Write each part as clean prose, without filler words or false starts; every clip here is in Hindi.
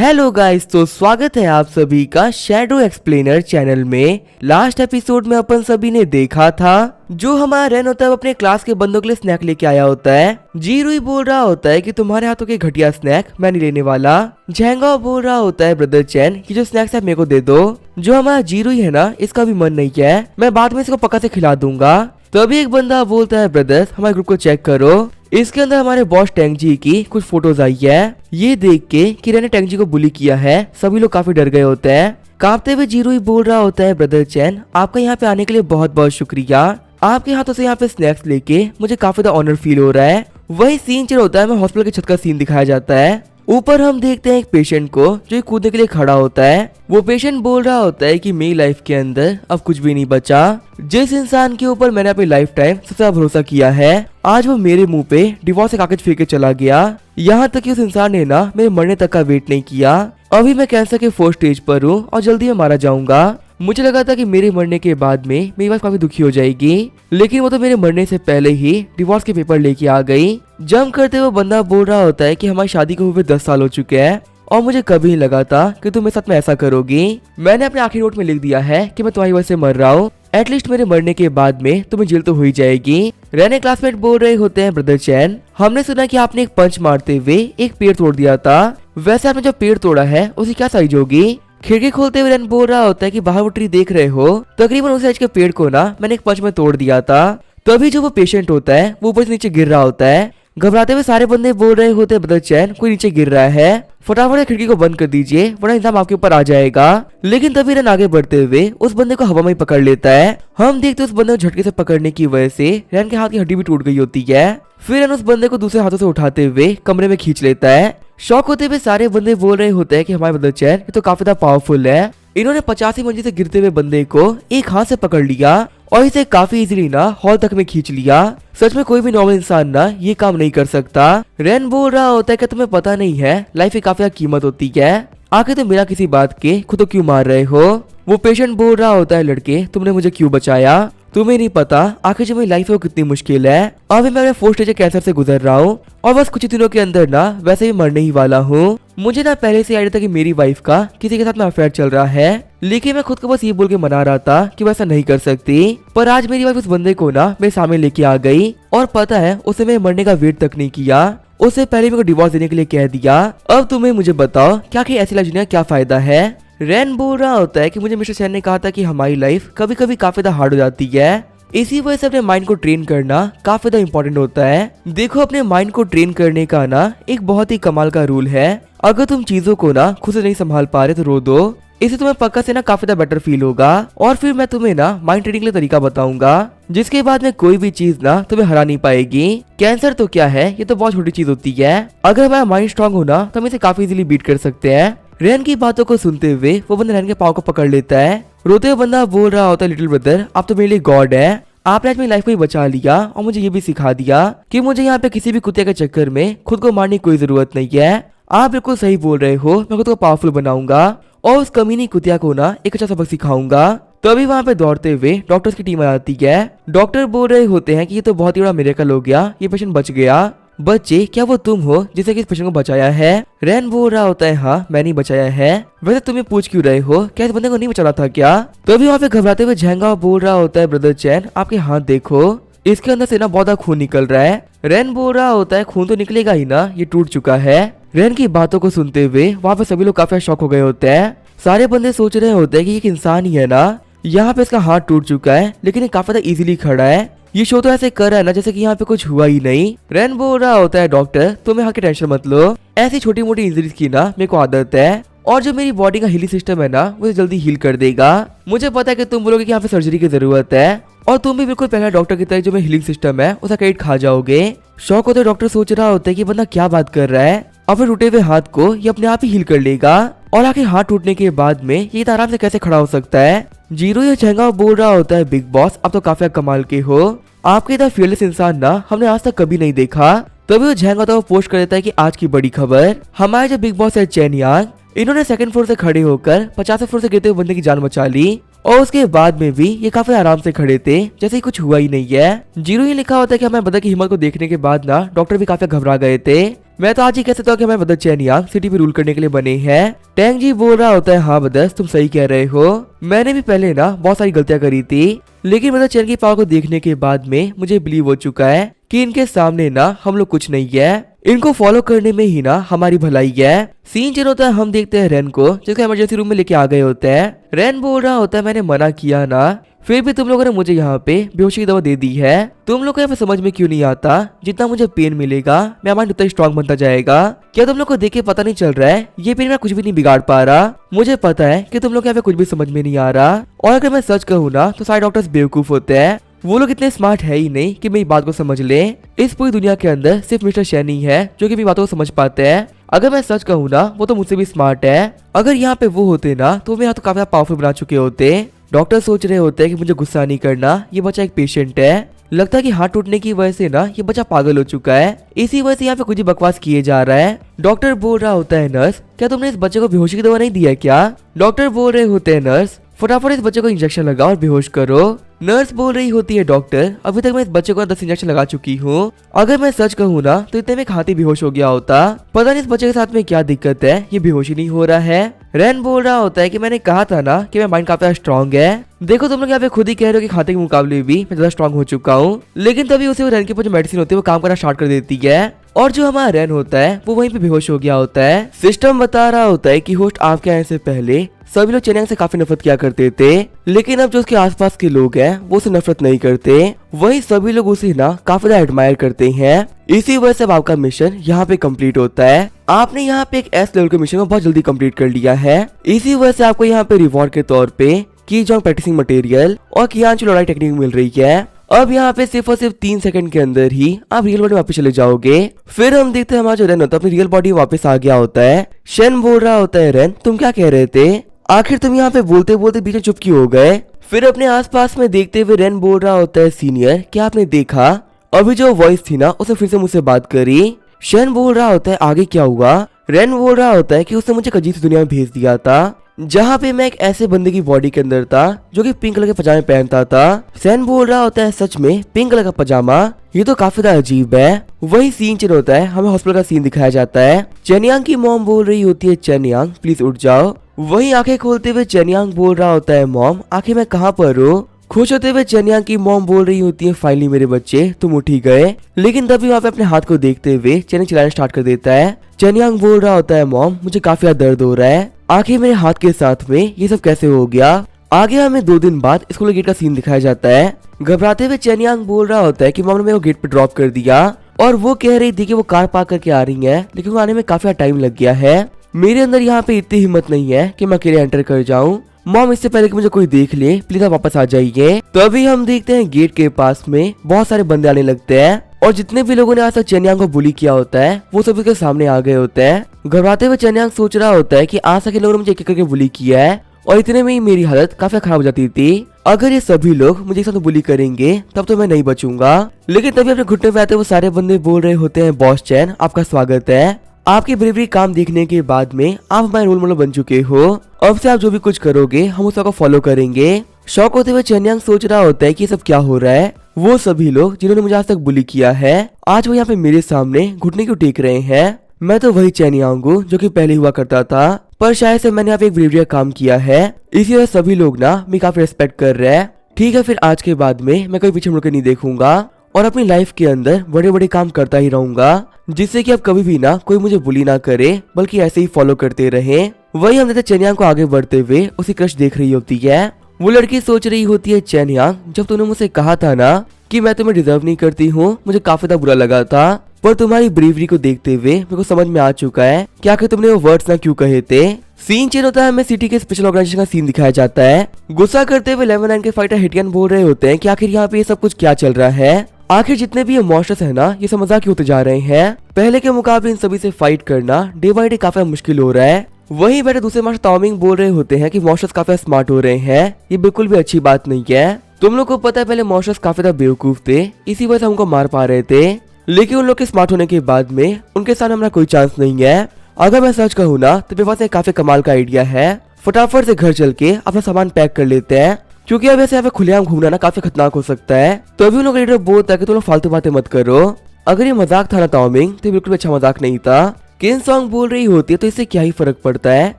हेलो गाइस, तो स्वागत है आप सभी का शैडो एक्सप्लेनर चैनल में। लास्ट एपिसोड में अपन सभी ने देखा था जो हमारा रेन होता है वो अपने क्लास के बंदों के लिए स्नैक लेके आया होता है। जीरुई बोल रहा होता है कि तुम्हारे हाथों के घटिया स्नैक मैं नहीं लेने वाला। झेंगा बोल रहा होता है ब्रदर चैन कि जो स्नैक्स है मेरे को दे दो। जो हमारा जीरुई है ना, इसका भी मन नहीं है, मैं बाद में इसको पक्का से खिला दूंगा। तभी एक बंदा बोलता है ब्रदर्स हमारे ग्रुप को चेक करो, इसके अंदर हमारे बॉस टेंगजी की कुछ फोटोज आई है। ये देख के कि रेन ने टेंगजी को बुली किया है, सभी लोग काफी डर गए होते हैं। कांपते हुए जीरुई बोल रहा होता है ब्रदर चैन आपका यहाँ पे आने के लिए बहुत बहुत शुक्रिया। आपके हाथों से यहाँ पे स्नैक्स लेके मुझे काफी ज्यादा ऑनर फील हो रहा है। वही सीन चल होता है, मैं हॉस्पिटल की छत का सीन दिखाया जाता है। ऊपर हम देखते हैं एक पेशेंट को जो कूदने के लिए खड़ा होता है। वो पेशेंट बोल रहा होता है कि मेरी लाइफ के अंदर अब कुछ भी नहीं बचा। जिस इंसान के ऊपर मैंने अपनी लाइफ टाइम सबसे ज्यादा भरोसा किया है, आज वो मेरे मुंह पे डिवोर्स से कागज फेंक के चला गया। यहाँ तक कि उस इंसान ने ना मेरे मरने तक का वेट नहीं किया। अभी मैं कैंसर के 4th स्टेज पर हूँ और जल्दी मैं मारा जाऊंगा। मुझे लगा था कि मेरे मरने के बाद में मेरी वाइफ काफी दुखी हो जाएगी, लेकिन वो तो मेरे मरने से पहले ही डिवोर्स के पेपर लेके आ गई। जंप करते हुए बंदा बोल रहा होता है कि हमारी शादी को हुए 10 साल हो चुके हैं और मुझे कभी नहीं लगा था कि तुम मेरे साथ में ऐसा करोगी। मैंने अपने आखिरी नोट में लिख दिया है कि मैं तुम्हारी वजह से मर रहा हूँ। एटलीस्ट मेरे मरने के बाद में तुम्हें जेल तो हो ही जाएगी। रहने क्लासमेट बोल रहे होते हैं ब्रदर चैन हमने सुना कि आपने एक पंच मारते हुए एक पेड़ तोड़ दिया था। वैसे आपने जो पेड़ तोड़ा है उसकी क्या साइज होगी? खिड़की खोलते हुए रन बोल रहा होता है कि बाहर वो ट्री देख रहे हो, तकरीबन उस साइज के पेड़ को ना मैंने एक पंच में तोड़ दिया था। तभी जो वो पेशेंट होता है वो ऊपर से नीचे गिर रहा होता है। घबराते हुए सारे बंदे बोल रहे होते हैं ब्रदर चैन कोई नीचे गिर रहा है, फटाफट खिड़की को बंद कर दीजिए वरना इंतजाम आपके ऊपर आ जाएगा। लेकिन तभी रन आगे बढ़ते हुए उस बंदे को हवा में पकड़ लेता है। हम देखते उस बंदे को झटके से पकड़ने की वजह से रन के हाथ की हड्डी भी टूट गई होती है। फिर रन उस बंदे को दूसरे हाथों से उठाते हुए कमरे में खींच लेता है। शॉक होते हुए सारे बंदे बोल रहे होते हैं कि हमारे ब्रदर चैन ये तो काफी ज्यादा पावरफुल है। इन्होंने 85 मंजिल से गिरते हुए बंदे को एक हाथ से पकड़ लिया और इसे काफी इजीली ना हॉल तक में खींच लिया। सच में कोई भी नॉर्मल इंसान ना ये काम नहीं कर सकता। रेन बोल रहा होता है कि तुम्हें पता नहीं है लाइफ की काफी ज्यादा कीमत होती है, आखिर तुम बिना किसी बात के खुद को क्यों मार रहे हो? वो पेशेंट बोल रहा होता है लड़के तुमने मुझे क्यों बचाया? तुम्हें नहीं पता आखिर जो मेरी लाइफ है वो कितनी मुश्किल है। अभी मैं अपने 4th स्टेज के कैंसर से गुजर रहा हूँ और बस कुछ ही दिनों के अंदर ना वैसे भी मरने ही वाला हूँ। मुझे ना पहले से आइडिया था कि मेरी वाइफ का किसी के साथ में अफेयर चल रहा है, लेकिन मैं खुद को बस ये बोल के मना रहा था कि वैसा नहीं कर सकती। पर आज मेरी वाइफ उस बंदे को ना मेरे सामने लेके आ गई और पता है उसे मेरे मरने का वेट तक नहीं किया, उससे पहले मेरे को डिवोर्स देने के लिए कह दिया। अब तुम्हें मुझे बताओ क्या ऐसी लाइफ जीने का क्या फायदा है? रेन बोल रहा होता है कि मुझे मिस्टर चैन ने कहा था कि हमारी लाइफ कभी कभी काफी ज्यादा हार्ड हो जाती है, इसी वजह से अपने माइंड को ट्रेन करना काफी ज्यादा इम्पोर्टेंट होता है। देखो अपने माइंड को ट्रेन करने का ना एक बहुत ही कमाल का रूल है। अगर तुम चीजों को ना खुद से नहीं संभाल पा रहे तो रो दो, इससे तुम्हें पक्का से ना काफी ज्यादा बेटर फील होगा। और फिर मैं तुम्हें ना माइंड ट्रेनिंग के लिए तरीका बताऊंगा जिसके बाद में कोई भी चीज ना तुम्हें हरा नहीं पाएगी। कैंसर तो क्या है, ये तो बहुत छोटी चीज होती है। अगर हमारा माइंड स्ट्रांग हो ना तो हम इसे काफी इजीली बीट कर सकते हैं। रेन की बातों को सुनते हुए वो बंदा रेन के पाँव को पकड़ लेता है। रोते हुए बंदा बोल रहा होता है लिटिल ब्रदर आप तो मेरे लिए गॉड है, आपने आज मेरी लाइफ को ही बचा लिया और मुझे ये भी सिखा दिया कि मुझे यहाँ पे किसी भी कुत्ते के चक्कर में खुद को मारने की कोई जरूरत नहीं है। आप बिल्कुल सही बोल रहे हो, मैं खुद को पावरफुल बनाऊंगा और उस कमीनी कुतिया को ना एक अच्छा सबक सिखाऊंगा। तभी वहाँ पे दौड़ते हुए डॉक्टर्स की टीम आ जाती है। डॉक्टर बोल रहे होते हैं कि ये तो बहुत ही बड़ा मिरेकल हो गया, ये पेशेंट बच गया। बच्चे क्या वो तुम हो जिसे इस पेशेंट को बचाया है? रेन बोल रहा होता है हाँ मैंने ही बचाया है। वैसे तुम्हें पूछ क्यों रहे हो, क्या इस बंदे को नहीं बचाना था क्या? तो अभी वहाँ पे घबराते हुए झेंगा बोल रहा होता है ब्रदर चैन आपके हाथ देखो, इसके अंदर से ना बहुत खून निकल रहा है। रेन बोल रहा होता है खून तो निकलेगा ही ना, ये टूट चुका है। रेन की बातों को सुनते हुए वहाँ पे सभी लोग काफी शॉक हो गए होते हैं। सारे बंदे सोच रहे होते हैं कि एक इंसान ही है ना, यहाँ पे इसका हाथ टूट चुका है लेकिन ये काफी ज्यादा इजीली खड़ा है। ये शो तो ऐसे कर रहा है ना जैसे कि यहाँ पे कुछ हुआ ही नहीं। रेन बोल रहा होता है डॉक्टर तुम्हें यहाँ की टेंशन मत लो, ऐसी छोटी मोटी इंजरीज की ना मेरे को आदत है और जो मेरी बॉडी का हीलिंग सिस्टम है ना वो जल्दी हील कर देगा। मुझे पता है कि तुम बोलोगे कि यहाँ पे सर्जरी की जरूरत है और तुम भी बिल्कुल पहला डॉक्टर की तरह जो मेरा हीलिंग सिस्टम है उसका क्रेडिट खा जाओगे। शौक होते डॉक्टर सोच रहा होता है कि बंदा क्या बात कर रहा है, और फिर टूटे हुए हाथ को ये अपने आप ही हील कर लेगा और आखिर हाथ टूटने के बाद में ये आराम से कैसे खड़ा हो सकता है? जीरो या झेंगा बोल रहा होता है बिग बॉस आप तो काफी कमाल के हो, आपके इतना फियरलेस इंसान ना हमने आज तक कभी नहीं देखा। तभी वो झेंगा तो पोस्ट कर देता है कि आज की बड़ी खबर, हमारे जो बिग बॉस है चैन यांग, इन्होंने 2nd फ्लोर से खड़े होकर 50वें फ्लोर से गिरते हुए बंदे की जान बचा ली और उसके बाद में भी ये काफी आराम से खड़े थे जैसे कुछ हुआ ही नहीं है। जीरो ही लिखा होता है कि हमें बंदे की हिम्मत को देखने के बाद ना डॉक्टर भी काफी घबरा गए थे। मैं तो आज ही कह सकता हूँ कि हमारे ब्रदर चेनियांग सिटी पे रूल करने के लिए बने हैं। टैंग जी बोल रहा होता है, हाँ ब्रदर्स तुम सही कह रहे हो, मैंने भी पहले ना बहुत सारी गलतियां करी थी, लेकिन ब्रदर चेन की पावर को देखने के बाद में मुझे बिलीव हो चुका है कि इनके सामने ना हम लोग कुछ नहीं है, इनको फॉलो करने में ही ना हमारी भलाई है। सीन चल होता है, हम देखते हैं रेन को जिसको इमरजेंसी रूम में लेके आ गए होते हैं। रेन बोल रहा होता है, मैंने मना किया ना, फिर भी तुम लोगों ने मुझे यहाँ पे बेहोशी की दवा दे दी है। तुम लोग को यहाँ पे समझ में क्यों नहीं आता, जितना मुझे पेन मिलेगा मेरा माइंड उतना स्ट्रॉन्ग बनता जाएगा। क्या तुम लोग को देख के पता नहीं चल रहा है ये पेन मैं कुछ भी नहीं बिगाड़ पा रहा। मुझे पता है कि तुम लोग यहाँ पे कुछ भी समझ में नहीं आ रहा, और अगर मैं सच कहूँ ना तो सारे डॉक्टर्स बेवकूफ होते हैं, वो लोग इतने स्मार्ट है ही नहीं कि मेरी बात को समझ ले। इस पूरी दुनिया के अंदर सिर्फ मिस्टर शैनी है जो कि मेरी बातों को समझ पाते हैं। अगर मैं सच कहूँ ना वो तो मुझसे भी स्मार्ट है, अगर यहाँ पे वो होते ना तो मेरे हाथ तो काफी पावरफुल बना चुके होते। डॉक्टर सोच रहे होते हैं कि मुझे गुस्सा नहीं करना, ये बच्चा एक पेशेंट है, लगता है कि हाथ टूटने की वजह से ना ये बच्चा पागल हो चुका है, इसी वजह से यहाँ पे कुछ ही बकवास किए जा रहा है। डॉक्टर बोल रहा होता है, नर्स क्या तुमने इस बच्चे को बेहोशी की दवा नहीं दिया क्या? डॉक्टर बोल रहे होते हैं, नर्स फटाफट इस बच्चे को इंजेक्शन लगाओ और बेहोश करो। नर्स बोल रही होती है, डॉक्टर अभी तक मैं इस बच्चे को 10 इंजेक्शन लगा चुकी हूँ, अगर मैं सच कहूँ ना तो इतने में एक हाथी बेहोश हो गया होता, पता नहीं इस बच्चे के साथ में क्या दिक्कत है, ये बेहोशी नहीं हो रहा है। रैन बोल रहा होता है कि मैंने कहा था ना कि मेरा माइंड काफी स्ट्रॉन्ग है, देखो तुम लोग यहाँ पे खुद ही कह रहे हो कि खाते के मुकाबले भी मैं ज्यादा स्ट्रॉन्ग हो चुका हूँ, लेकिन तभी उसे रैन के ऊपर जो मेडिसिन होती है वो काम करना स्टार्ट कर देती है, और जो हमारा रैन होता है वो वहीं पे बेहोश हो गया होता है। सिस्टम बता रहा होता है कि होस्ट आपके आने से पहले सभी लोग चेनियांग से काफी नफरत किया करते थे, लेकिन अब जो उसके आसपास के लोग हैं वो उसे नफरत नहीं करते, वही सभी लोग उसे ना काफी ज्यादा एडमायर करते हैं। इसी वजह से अब आपका मिशन यहाँ पे कंप्लीट होता है। आपने यहाँ पे एक एस लेवल के मिशन को बहुत जल्दी कंप्लीट कर लिया है, इसी वजह से आपको यहाँ पे रिवॉर्ड के तौर पे की जॉन्ग प्रैक्टिसिंग मटेरियल और कियांचू लड़ाई टेक्निक मिल रही है। अब यहाँ पे सिर्फ और सिर्फ 3 सेकंड के अंदर ही आप रियल बॉडी वापस चले जाओगे। फिर हम देखते हैं हमारा जो रैन होता है अपनी रियल बॉडी वापस आ गया होता है। शेन बोल रहा होता है, रैन तुम क्या कह रहे थे, आखिर तुम यहाँ पे बोलते बोलते बीच में चुप क्यों हो गए? फिर अपने आसपास में देखते हुए रैन बोल रहा होता है, सीनियर क्या आपने देखा, अभी जो वॉइस थी ना उसे फिर से मुझसे बात करी। शेन बोल रहा होता है, आगे क्या हुआ? रैन बोल रहा होता है कि उसने मुझे अजीब सी दुनिया में भेज दिया था, जहाँ पे मैं एक ऐसे बंदे की बॉडी के अंदर था जो कि पिंक कलर के पजामे पहनता था। सैन बोल रहा होता है, सच में पिंक कलर का पजामा, ये तो काफी ज्यादा अजीब है। वही सीन चल होता है, हमें हॉस्पिटल का सीन दिखाया जाता है। चेनियांग की मॉम बोल रही होती है, चेनियांग प्लीज उठ जाओ। वही आंखें खोलते हुए चेनियांग बोल रहा होता है, मॉम आखिर मैं कहाँ पर हूँ? खुश होते हुए चेनियांग की मॉम बोल रही होती है, फाइनली मेरे बच्चे तुम उठ ही गए। लेकिन तभी वहाँ पे अपने हाथ को देखते हुए चेनियांग चिल्लाना स्टार्ट कर देता है। चेनियांग बोल रहा होता है, मॉम मुझे काफी ज्यादा दर्द हो रहा है, आखिर मेरे हाथ के साथ में ये सब कैसे हो गया? आगे हमें 2 दिन बाद स्कूल के गेट का सीन दिखाया जाता है। घबराते हुए चेनियांग बोल रहा होता है कि मॉम ने मेरे को गेट पे ड्रॉप कर दिया, और वो कह रही थी कि वो कार पार्क करके आ रही है, लेकिन वो आने में काफी टाइम लग गया है। मेरे अंदर यहाँ पे इतनी हिम्मत नहीं है कि मैं अकेले एंटर कर जाऊँ। मॉम इससे पहले कि मुझे कोई देख ले प्लीज आप वापस आ जाइए। तो अभी हम देखते हैं गेट के पास में बहुत सारे बंदे आने लगते हैं, और जितने भी लोगों ने आज तक चेनियांग को बुली किया होता है वो सब उसके सामने आ गए होते हैं। घबराते हुए चेनियांग सोच रहा होता है कि आज तक लोगों ने मुझे एक एक करके बुली किया है, और इतने में ही मेरी हालत काफी खराब हो जाती थी। अगर ये सभी लोग मुझे एक साथ बुली करेंगे तब तो मैं नहीं बचूंगा। लेकिन तभी अपने घुटने पे आते वो सारे बंदे बोल रहे होते हैं, बॉस चैन आपका स्वागत है, आपकी ब्रेवरी काम देखने के बाद में आप हमारे रोल मॉडल बन चुके हो, अब से आप जो भी कुछ करोगे हम उसको फॉलो करेंगे। शौक होते हुए चेनियांग सोच रहा होता है कि ये सब क्या हो रहा है, वो सभी लोग जिन्होंने मुझे आज तक बुली किया है आज वो यहाँ पे मेरे सामने घुटने क्यों टेक रहे हैं? मैं तो वही चेनियांग हूँ जो कि पहले हुआ करता था, पर शायद से मैंने यहाँ पे एक ब्रेवरी काम किया है, इसी वजह सभी लोग ना मेरी काफी रिस्पेक्ट कर रहे हैं। ठीक है, फिर आज के बाद में मैं कभी पीछे मुड़कर नहीं देखूंगा और अपनी लाइफ के अंदर बड़े बड़े काम करता ही रहूंगा, जिससे कि अब कभी भी ना कोई मुझे बुली ना करे बल्कि ऐसे ही फॉलो करते रहे। वही हम देखते चेनियांग को आगे बढ़ते हुए उसी क्रश देख रही होती है। वो लड़की सोच रही होती है, चेनियांग जब तूने मुझसे कहा था ना कि मैं तुम्हें डिजर्व नहीं करती हूँ, मुझे काफी ज्यादा बुरा लगा था, पर तुम्हारी ब्रेवरी को देखते हुए मेरे को समझ में आ चुका है कि आखिर तुमने वो वर्ड्स ना क्यों कहे थे। सीन चेंज होता है, हमें सिटी के स्पेशल ऑर्गेनाइजेशन का सीन दिखाया जाता है। गुस्सा करते हुए 11 के फाइटर हिटियन बोल रहे होते हैं कि आखिर यहाँ पे ये सब कुछ क्या चल रहा है, आखिर जितने भी ये मॉन्स्टर्स है ना ये सब मजाक क्यों होते जा रहे हैं, पहले के मुकाबले इन सभी से फाइट करना डे बाय डे काफी मुश्किल हो रहा है। वहीं बैठे दूसरे मास्टर ताओमिंग बोल रहे होते हैं कि मॉन्स्टर्स काफी स्मार्ट हो रहे हैं, ये बिल्कुल भी अच्छी बात नहीं है। तुम लोग को पता है पहले मॉन्स्टर्स काफी ज्यादा बेवकूफ थे, इसी वजह से हमको मार पा रहे थे, लेकिन उन लोग के स्मार्ट होने के बाद में उनके सामने हमारा कोई चांस नहीं है। अगर मैं सच कहूँ ना तो मेरे पास एक काफी कमाल का आइडिया है, फटाफट से घर चल के अपना सामान पैक कर लेते हैं, क्योंकि अब ऐसे यहाँ पे खुलेआम घूमना ना काफी खतरनाक हो सकता है। तो अभी उन लोग लीडर बोलता है कि तुम लोग फालतू बातें मत करो। अगर ये मजाक था ना टॉमिंग, तो बिल्कुल अच्छा मजाक नहीं था। किन सॉन्ग बोल रही होती है तो इससे क्या ही फर्क पड़ता है।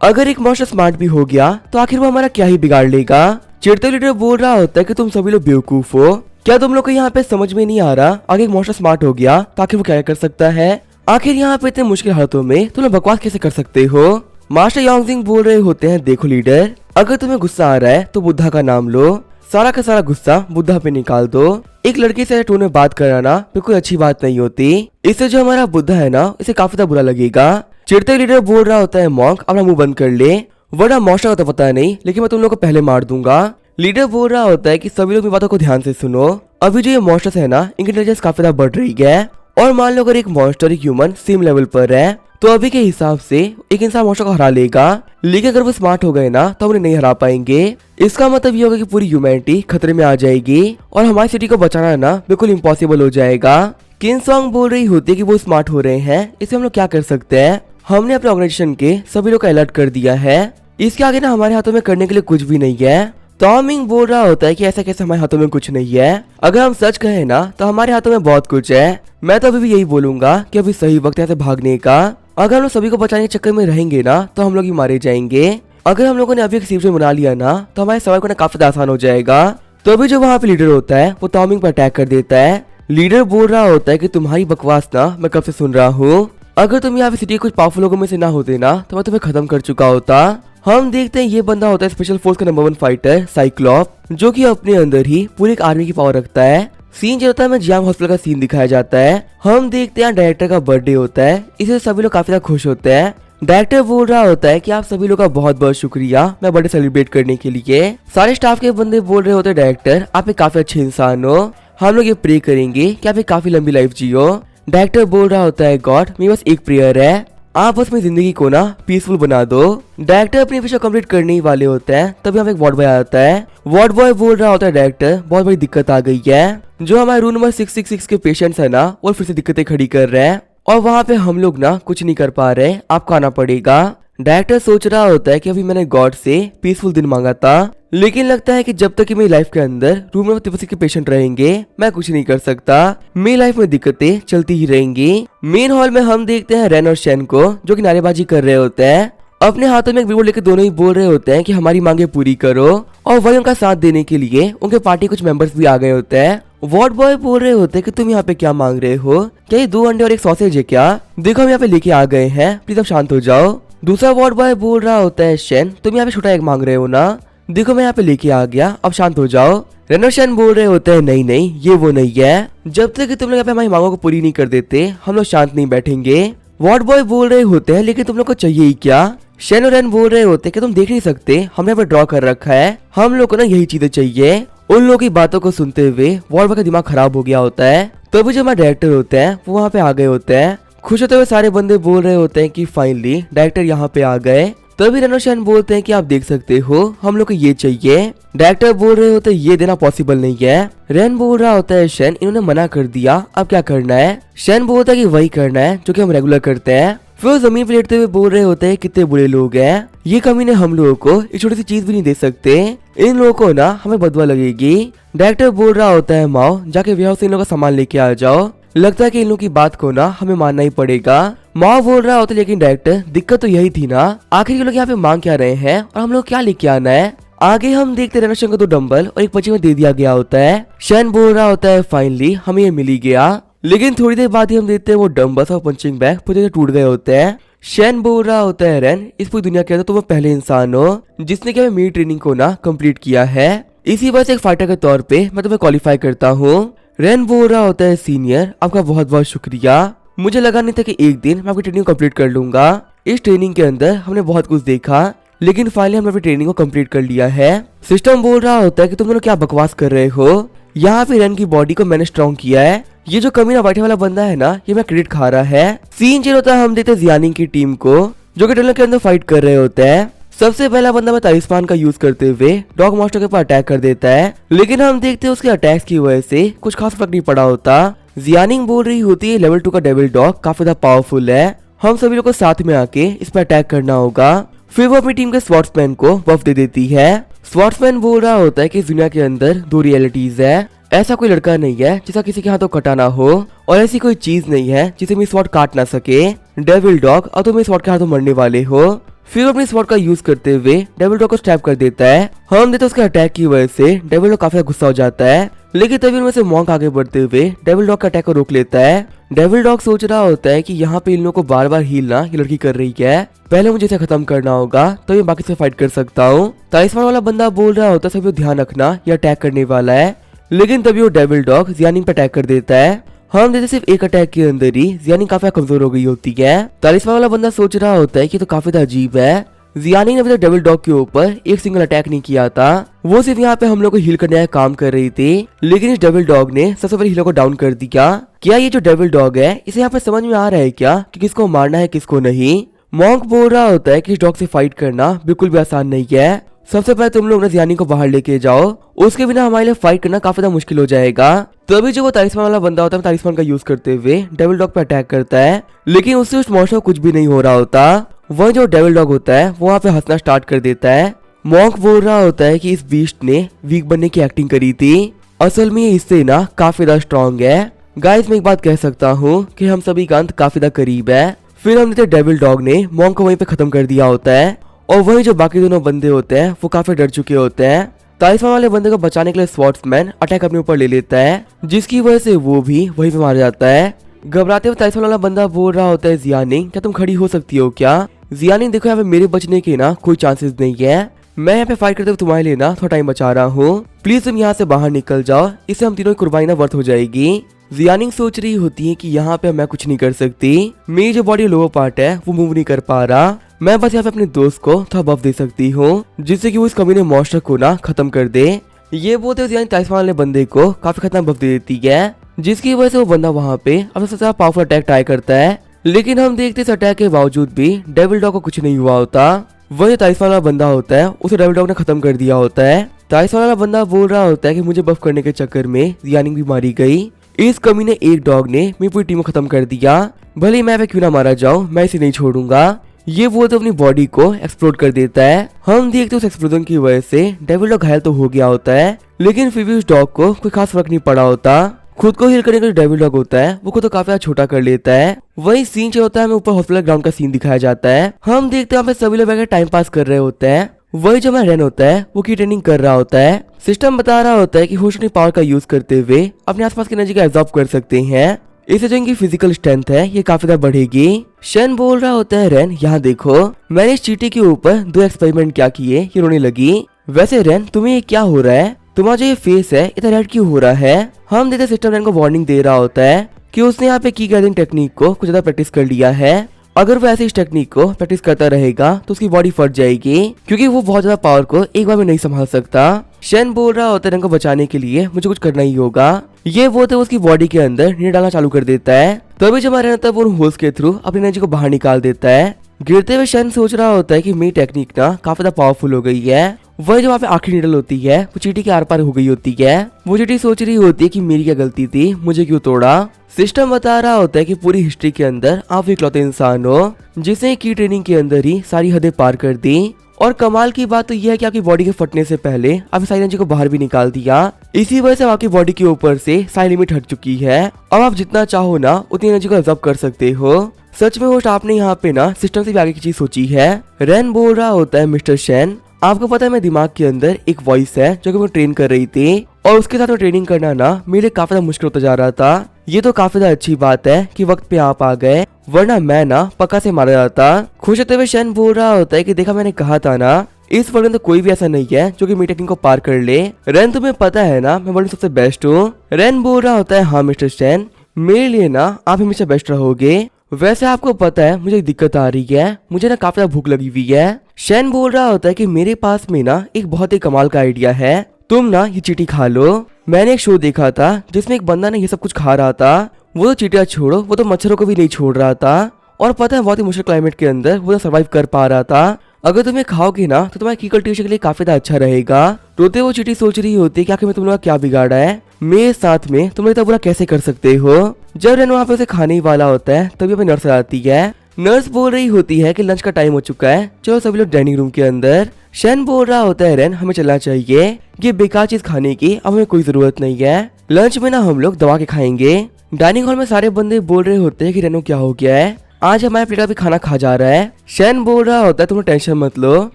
अगर एक मॉन्स्टर स्मार्ट भी हो गया तो आखिर वो हमारा क्या ही बिगाड़ लेगा। चिड़ते लीडर बोल रहा होता है कि तुम सभी लोग बेवकूफ हो। क्या तुम लोग को यहाँ पे समझ में नहीं आ रहा, आगे एक मॉन्स्टर स्मार्ट हो गया तो आखिर वो क्या कर सकता है। आखिर यहाँ पे इतने मुश्किल हालातों में तुम लोग बकवास कैसे कर सकते हो। मास्टर योंगजिंग बोल रहे होते हैं, देखो लीडर, अगर तुम्हें गुस्सा आ रहा है तो बुद्धा का नाम लो, सारा का सारा गुस्सा बुद्धा पे निकाल दो। एक लड़की से टोन में बात कराना बिल्कुल अच्छी बात नहीं होती, इससे जो हमारा बुद्धा है ना इसे काफी ज्यादा बुरा लगेगा। चिड़ते लीडर बोल रहा होता है, मॉन्क अपना मुंह बंद कर ले, वरना मॉन्स्टर का तो पता नहीं लेकिन मैं तुम लोग को पहले मार दूंगा। लीडर बोल रहा होता है कि सभी लोग मेरी बातों को ध्यान से सुनो, अभी जो ये मॉन्स्टर्स है ना इनकी इंटेलिजेंस काफी ज्यादा बढ़ रही है, और मान लो अगर एक मॉन्स्टर एक ह्यूमन सेम लेवल पर है तो अभी के हिसाब से एक इंसान मॉन्स्टर को हरा लेगा, लेकिन अगर वो स्मार्ट हो गए ना तो उन्हें नहीं हरा पाएंगे। इसका मतलब ये होगा कि पूरी ह्यूमैनिटी खतरे में आ जाएगी और हमारी सिटी को बचाना ना बिल्कुल इम्पॉसिबल हो जाएगा। किन सॉन्ग बोल रही होती है कि वो स्मार्ट हो रहे हैं, इसे हम लोग क्या कर सकते हैं। हमने अपने ऑर्गेनाइजेशन के सभी लोग का अलर्ट कर दिया है, इसके आगे ना हमारे हाथों में करने के लिए कुछ भी नहीं है। टॉमिंग बोल रहा होता है कि ऐसा कैसे हमारे हाथों में कुछ नहीं है, अगर हम सच कहें ना तो हमारे हाथों में बहुत कुछ है। मैं तो अभी भी यही बोलूंगा कि अभी सही वक्त है यहाँ से भागने का। अगर हम लोग सभी को बचाने के चक्कर में रहेंगे ना तो हम लोग ही मारे जाएंगे। अगर हम लोगों ने अभी एक सिचुएशन बना लिया ना तो हमारे सवाल करना काफी आसान हो जाएगा। तो अभी जो वहाँ पे लीडर होता है वो टॉमिंग पर अटैक कर देता है। लीडर बोल रहा होता है कि तुम्हारी बकवास ना मैं कब से सुन रहा हूँ, अगर तुम यहाँ पे सिटी के कुछ पावरफुल लोगों में से ना होते ना तो मैं तुम्हें खत्म कर चुका होता। हम देखते हैं ये बंदा होता है स्पेशल फोर्स का नंबर 1 फाइटर साइक्लॉप, जो कि अपने अंदर ही पूरी एक आर्मी की पावर रखता है। सीन जो होता है जियांग हॉस्पिटल का सीन दिखाया जाता है। हम देखते हैं डायरेक्टर का बर्थडे होता है, इसे सभी लोग काफी ज्यादा खुश होते हैं। डायरेक्टर बोल रहा होता है कि आप सभी लोग का बहुत बहुत शुक्रिया मैं बर्थडे सेलिब्रेट करने के लिए। सारे स्टाफ के बंदे बोल रहे होते हैं, डायरेक्टर आप एक काफी अच्छे इंसान हो, हम लोग ये प्रे करेंगे कि आप एक काफी लंबी लाइफ जियो। डायरेक्टर बोल रहा होता है, गॉड मेरे बस एक प्रेयर है, आप बस मेरी जिंदगी को ना पीसफुल बना दो। डायरेक्टर अपनी विषय कंप्लीट करने ही वाले होते हैं, तभी हमें एक वार्ड बॉय आता है। वार्ड बॉय बोल रहा होता है, डायरेक्टर बहुत बड़ी दिक्कत आ गई है, जो हमारे रूम नंबर 666 के पेशेंट्स है ना वो फिर से दिक्कतें खड़ी कर रहे हैं और वहाँ पे हम लोग ना कुछ नहीं कर पा रहे, आपको आना पड़ेगा। डायरेक्टर सोच रहा होता है कि अभी मैंने गॉड से पीसफुल दिन मांगा था, लेकिन लगता है कि जब तक कि मेरी लाइफ के अंदर रूम नंबर 366 के पेशेंट रहेंगे मैं कुछ नहीं कर सकता, मेरी लाइफ में दिक्कतें चलती ही रहेंगी। मेन हॉल में हम देखते हैं रेन और शेन को जो कि नारेबाजी कर रहे होते हैं, अपने हाथों में एक बिलबोर्ड लेकर दोनों ही बोल रहे होते हैं कि हमारी मांगे पूरी करो, और वही उनका साथ देने के लिए उनके पार्टी कुछ मेंबर्स भी आ गए होते हैं। वार्ड बॉय बोल रहे होते हैं कि तुम यहाँ पे क्या मांग रहे हो, क्या ये 2 अंडे और एक सॉसेज है क्या, देखो हम यहाँ पे लेके आ गए हैं, प्लीज अब शांत हो जाओ। दूसरा वार्ड बॉय बोल रहा होता है, शेन तुम यहाँ पे छोटा एग मांग रहे हो ना, देखो मैं यहाँ पे लेके आ गया, अब शांत हो जाओ। रेन और शेन बोल रहे होते हैं, नहीं नहीं ये वो नहीं है, जब तक कि तुम लोग यहाँ पे हमारी मांगों को पूरी नहीं कर देते हम लोग शांत नहीं बैठेंगे। वार्ड बॉय बोल रहे होते हैं, लेकिन तुम लोग को चाहिए ही क्या। शेन और रेन बोल रहे होते हैं कि तुम देख नहीं सकते हमने यहाँ पे ड्रॉ कर रखा है, हम लोग को ना यही चीजें चाहिए। उन लोगों की बातों को सुनते हुए वार्ड बॉय का दिमाग खराब हो गया होता है। तो अभी जो हमारे डायरेक्टर होते हैं वो वहाँ पे आ गए होते हैं। खुश होते हुए सारे बंदे बोल रहे होते हैं कि फाइनली डायरेक्टर यहाँ पे आ गए। तभी रेन और शेन बोलते हैं कि आप देख सकते हो हम लोग को ये चाहिए। डायरेक्टर बोल रहे होते हैं ये देना पॉसिबल नहीं है। रेन बोल रहा होता है, शेन इन्होंने मना कर दिया, अब क्या करना है। शेन बोलता है कि वही करना है जो कि हम रेगुलर करते हैं। फिर वो जमीन पे लेटते हुए बोल रहे होते हैं, कितने बुरे लोग हैं, ये कमीने हम लोगों को एक छोटी सी चीज भी नहीं दे सकते, इन लोगों को ना हमें बदवा लगेगी। डायरेक्टर बोल रहा होता है, माओ जाके वेयर हाउस से इन लोगों का सामान लेके आ जाओ, लगता है कि इन लोगों की बात को ना हमें मानना ही पड़ेगा। माओ बोल रहा होता है, लेकिन डायरेक्टर दिक्कत तो यही थी ना, आखिर ये लोग यहाँ पे मांग क्या रहे हैं और हम लोग क्या लेके आना है। आगे हम देखते रेन और शेन को 2 डंबल और एक पर्ची में दे दिया गया होता है। शेन बोल रहा होता है, फाइनली हमें ये मिल ही गया, लेकिन थोड़ी देर बाद ही हम देखते हैं वो डंबल्स और पंचिंग बैग पूरी तरह टूट गए होते हैं। शेन बोल रहा होता है, रेन इस पूरी दुनिया के अंदर तुम पहले इंसान हो जिसने कि मेरी ट्रेनिंग को ना कंप्लीट किया है, इसी वजह से एक फाइटर के तौर पे मैं तुम्हें क्वालिफाई करता हूँ। रेन बोल रहा होता है, सीनियर आपका बहुत बहुत शुक्रिया, मुझे लगा नहीं था कि एक दिन मैं आपकी ट्रेनिंग को कंप्लीट कर लूंगा। इस ट्रेनिंग के अंदर हमने बहुत कुछ देखा, लेकिन फाइनली हमने अपनी ट्रेनिंग को कंप्लीट कर लिया है। सिस्टम बोल रहा होता है कि तुम लोग क्या बकवास कर रहे हो, यहाँ पे रेन की बॉडी को मैंने स्ट्रॉन्ग किया है, ये जो कमीना बैठे वाला बंदा है ना ये मैं क्रेडिट खा रहा है। सीन चेंज होता है, हम देखते हैं जियानिंग की टीम को जो कि टनल के अंदर फाइट कर रहे होते हैं। सबसे पहला बंदा मैं तालिस्मान का यूज करते हुए डॉग मास्टर के ऊपर अटैक कर देता है, लेकिन हम देखते हैं उसके अटैक्स की वजह से कुछ खास फर्क नहीं पड़ा होता। जियानिंग बोल रही होती है, लेवल 2 का डेविल डॉग काफी ज्यादा पावरफुल है, हम सभी लोग को साथ में आके इस पर अटैक करना होगा। फिर वो अपनी टीम के स्वॉर्ड्समैन को बफ दे देती है। स्वॉर्ड्समैन बोल रहा होता है कि इस दुनिया के अंदर 2 रियलिटीज है, ऐसा कोई लड़का नहीं है जिसका किसी के हाथों कटा ना हो, और ऐसी कोई चीज नहीं है जिसे मिस वॉट काट ना सके। डेविल डॉग, अब तो मिस वॉट के हाथों मरने वाले हो। फिर अपनी स्वॉर्ड का यूज करते हुए डेविल डॉग को स्टैब कर देता है। हम देते उसके अटैक की वजह से डेविल डॉग काफी गुस्सा हो जाता है, लेकिन तभी उनमें से मॉन्क आगे बढ़ते हुए डेविल डॉग के अटैक को रोक लेता है। डेविल डॉग सोच रहा होता है कि यहाँ पे इन लोगों को बार बार हीलना ये लड़की कर रही है, पहले मुझे इसे खत्म करना होगा तो मैं बाकी से फाइट कर सकता हूँ। तालिस्मान वाला बंदा बोल रहा होता है सभी ध्यान रखना, ये अटैक करने वाला है, लेकिन तभी वो डेविल डॉग जियानिंग पे अटैक कर देता है। हम देते सिर्फ एक अटैक के अंदर ही जियानिंग काफी कमजोर हो गई होती है। तालिस्मान वाला बंदा सोच रहा होता है कि तो काफी अजीब है, जियानिंग ने अभी तक डेविल डॉग के ऊपर एक सिंगल अटैक नहीं किया था, वो सिर्फ यहाँ पे हम लोग को हील करने का काम कर रही थी, लेकिन इस डेविल डॉग ने सबसे पहले हीलर को डाउन कर दिया। क्या ये जो डेविल डॉग है इसे यहाँ पे समझ में आ रहा है क्या कि किसको मारना है किसको नहीं? मॉन्क बोल रहा होता है कि इस डॉग से फाइट करना बिल्कुल भी आसान नहीं है, सबसे पहले तुम लोग जियानिंग को बाहर लेके जाओ, उसके बिना हमारे लिए फाइट करना काफी ज्यादा मुश्किल हो जाएगा। तभी जो वो तालिस्मान वाला बंदा होता है तालिस्मान का यूज करते हुए डेविल डॉग पे अटैक करता है, लेकिन उससे उस मॉन्स्टर को कुछ भी नहीं हो रहा होता। वह जो डेविल डॉग होता है वो वहाँ पे हंसना स्टार्ट कर देता है। मॉन्क बोल रहा होता है कि इस बीस्ट ने वीक बनने की एक्टिंग करी थी, असल में इससे ना काफी ज्यादा स्ट्रॉन्ग है। गाइस मैं एक बात कह सकता हूँ कि हम सभी का अंत काफी ज्यादा करीब है। फिर हम डेविल डॉग ने मॉन्क को वहीं पे खत्म कर दिया होता है, और वही जो बाकी दोनों बंदे होते हैं वो काफी डर चुके होते हैं। तालिस्मान वाले बंदे को बचाने के लिए स्वॉर्ड्समैन अटैक अपने ऊपर ले लेता है, जिसकी वजह से वो भी वहीं पे मारा जाता है। घबराते हुए तालिस्मान वाला बंदा बोल रहा होता है जियानिंग क्या तुम खड़ी हो सकती हो क्या? जियानिंग देखो यहाँ पे मेरे बचने के ना कोई चांसेस नहीं है, मैं यहाँ पे फाइट करते हुए तुम्हारे लिए ना थोड़ा टाइम बचा रहा हूँ, प्लीज तुम यहाँ से बाहर निकल जाओ, इससे हम तीनों की कुर्बानी ना वर्थ हो जाएगी। जियानिंग सोच रही होती है कि यहाँ पे मैं कुछ नहीं कर सकती, मेरी जो बॉडी लोअर पार्ट है वो मूव नहीं कर पा रहा, मैं बस यहाँ पे अपने दोस्त को थोड़ा बफ दे सकती हूँ जिससे कि वो इस कमीने मॉन्स्टर को ना खत्म कर दे। ये बोलते हुए जियानिंग तालिस्मान वाले बंदे को काफी खतरनाक बफ दे देती है, जिसकी वजह से वो बंदा वहाँ पे अपना सबसे ज्यादा पावरफुल अटैक ट्राई करता है, लेकिन हम देखते इस अटैक के बावजूद भी डेविल डॉग को कुछ नहीं हुआ होता। वही तालिस्मान वाला बंदा होता है उसे डेविल डॉग ने खत्म कर दिया होता है। तालिस्मान वाला बंदा बोल रहा होता है कि मुझे बफ करने के चक्कर में जियानिंग भी मारी गई, इस कमीने एक डॉग ने मेरी पूरी टीम को खत्म कर दिया, भले मैं क्यों ना मारा जाऊं मैं इसे नहीं छोड़ूंगा। ये वो तो अपनी बॉडी को एक्सप्लोड कर देता है। हम देखते उस एक्सप्लोजन की वजह से डेविल डॉग घायल तो हो गया होता है, लेकिन फिर भी उस डॉग को कोई खास फर्क नहीं पड़ा होता। खुद को हील करने का डेविल डॉग होता है वो खुद तो काफी छोटा कर लेता है। वही सीन जो होता है हमें ऊपर हॉस्पिटल ग्राउंड का सीन दिखाया जाता है। हम देखते हैं सभी लोग टाइम पास कर रहे होते हैं। वही जो हमारा रेन होता है वो की ट्रेनिंग कर रहा होता है। सिस्टम बता रहा होता है कि होशनी पावर का यूज करते हुए अपने आसपास की एनर्जी का एब्जॉर्ब कर सकते हैं, इससे जो इनकी फिजिकल स्ट्रेंथ है ये काफी ज्यादा बढ़ेगी। शन बोल रहा होता है रेन यहाँ देखो मैंने इस चींटी के ऊपर 2 एक्सपेरिमेंट क्या किए, ये रोने लगी। वैसे रेन तुम्हें ये क्या हो रहा है, तुम्हारा जो ये फेस है इतना रेड क्यों हो रहा है? हम देते सिस्टम रेन को वार्निंग दे रहा होता है कि उसने यहाँ पे की गैदरिंग टेक्निक को कुछ ज्यादा प्रैक्टिस कर लिया है, अगर वो ऐसे इस टेक्निक को प्रैक्टिस करता रहेगा तो उसकी बॉडी फट जाएगी, क्योंकि वो बहुत ज्यादा पावर को एक बार में नहीं संभाल सकता। शन बोल रहा होता है रेन को बचाने के लिए मुझे कुछ करना ही होगा। ये वो तो उसकी बॉडी के अंदर नीर डालना चालू कर देता है, तभी जब हमारा रहता है वो होल्स के थ्रू अपनी एनर्जी को बाहर निकाल देता है। गिरते हुए शन सोच रहा होता है कि मेरी टेक्निक ना काफी ज्यादा पावरफुल हो गई है। वही जो वहाँ पे आखिरी नीडल होती है वो चींटी के आर पार हो गई होती है। वो चींटी सोच रही होती है कि मेरी क्या गलती थी, मुझे क्यों तोड़ा। सिस्टम बता रहा होता है कि पूरी हिस्ट्री के अंदर आप इकलौते इंसान हो जिसने की ट्रेनिंग के अंदर ही सारी हदें पार कर दी, और कमाल की बात तो यह है कि आपकी बॉडी के फटने से पहले आपने सारी एनर्जी को बाहर भी निकाल दिया, इसी वजह से आपकी बॉडी के ऊपर से सारी लिमिट हट चुकी है। अब आप जितना चाहो ना उतनी एनर्जी को एब्जॉर्ब कर सकते हो। सच में होस्ट आपने यहाँ पे ना सिस्टम से भी आगे की चीज सोची है। रेन बोल रहा होता है मिस्टर शेन आपको पता है मेरे दिमाग के अंदर एक वॉइस है जो कि मैं ट्रेन कर रही थी, और उसके साथ में ट्रेनिंग करना ना मेरे लिए काफी मुश्किल होता जा रहा था। ये तो काफी अच्छी बात है कि वक्त पे आप आ गए, वरना मैं ना पक्का से मारा जाता। खुश होते हुए शेन बोल रहा होता है कि देखा मैंने कहा था ना इस वर्ल्ड में तो कोई भी ऐसा नहीं है जो कि मेरी टेक्निक को पार कर ले। रेन तुम्हें पता है ना मैं वर्ल्ड में सबसे बेस्ट हूँ। रेन बोल रहा होता है हाँ मिस्टर शेन मेरे लिए ना आप हमेशा बेस्ट रहोगे। वैसे आपको पता है मुझे दिक्कत आ रही है, मुझे ना काफी भूख लगी हुई है। शेन बोल रहा होता है कि मेरे पास में ना एक बहुत ही कमाल का आइडिया है, तुम ना ये चींटी खा लो। मैंने एक शो देखा था जिसमें एक बंदा ने ये सब कुछ खा रहा था, वो तो चींटियां छोड़ो वो तो मच्छरों को भी नहीं छोड़ रहा था, और पता है बहुत ही मुश्किल क्लाइमेट के अंदर वो सर्वाइव कर पा रहा था। अगर तुम्हें खाओगे ना तो तुम्हारे की कल्टीवेशन के लिए काफी अच्छा रहेगा। रोते वो चींटी सोच रही होती है कि आखिर में तुम लोग क्या बिगाड़ा है, मेरे साथ में तुम इतना बुरा कैसे कर सकते हो। जब रेन वहाँ पे उसे खाने ही वाला होता है तभी अपनी नर्स आती है। नर्स बोल रही होती है कि लंच का टाइम हो चुका है, चलो सभी लोग डाइनिंग रूम के अंदर। शन बोल रहा होता है रेन हमें चलना चाहिए, ये बेकार चीज खाने की अब हमें कोई जरूरत नहीं है, लंच में ना हम लोग दबा के खाएंगे। डाइनिंग हॉल में सारे बंदे बोल रहे होते हैं कि रेनो क्या हो गया है, आज हमारे प्लेट का भी खाना खा जा रहा है। शन बोल रहा होता है तुम टेंशन मत लो,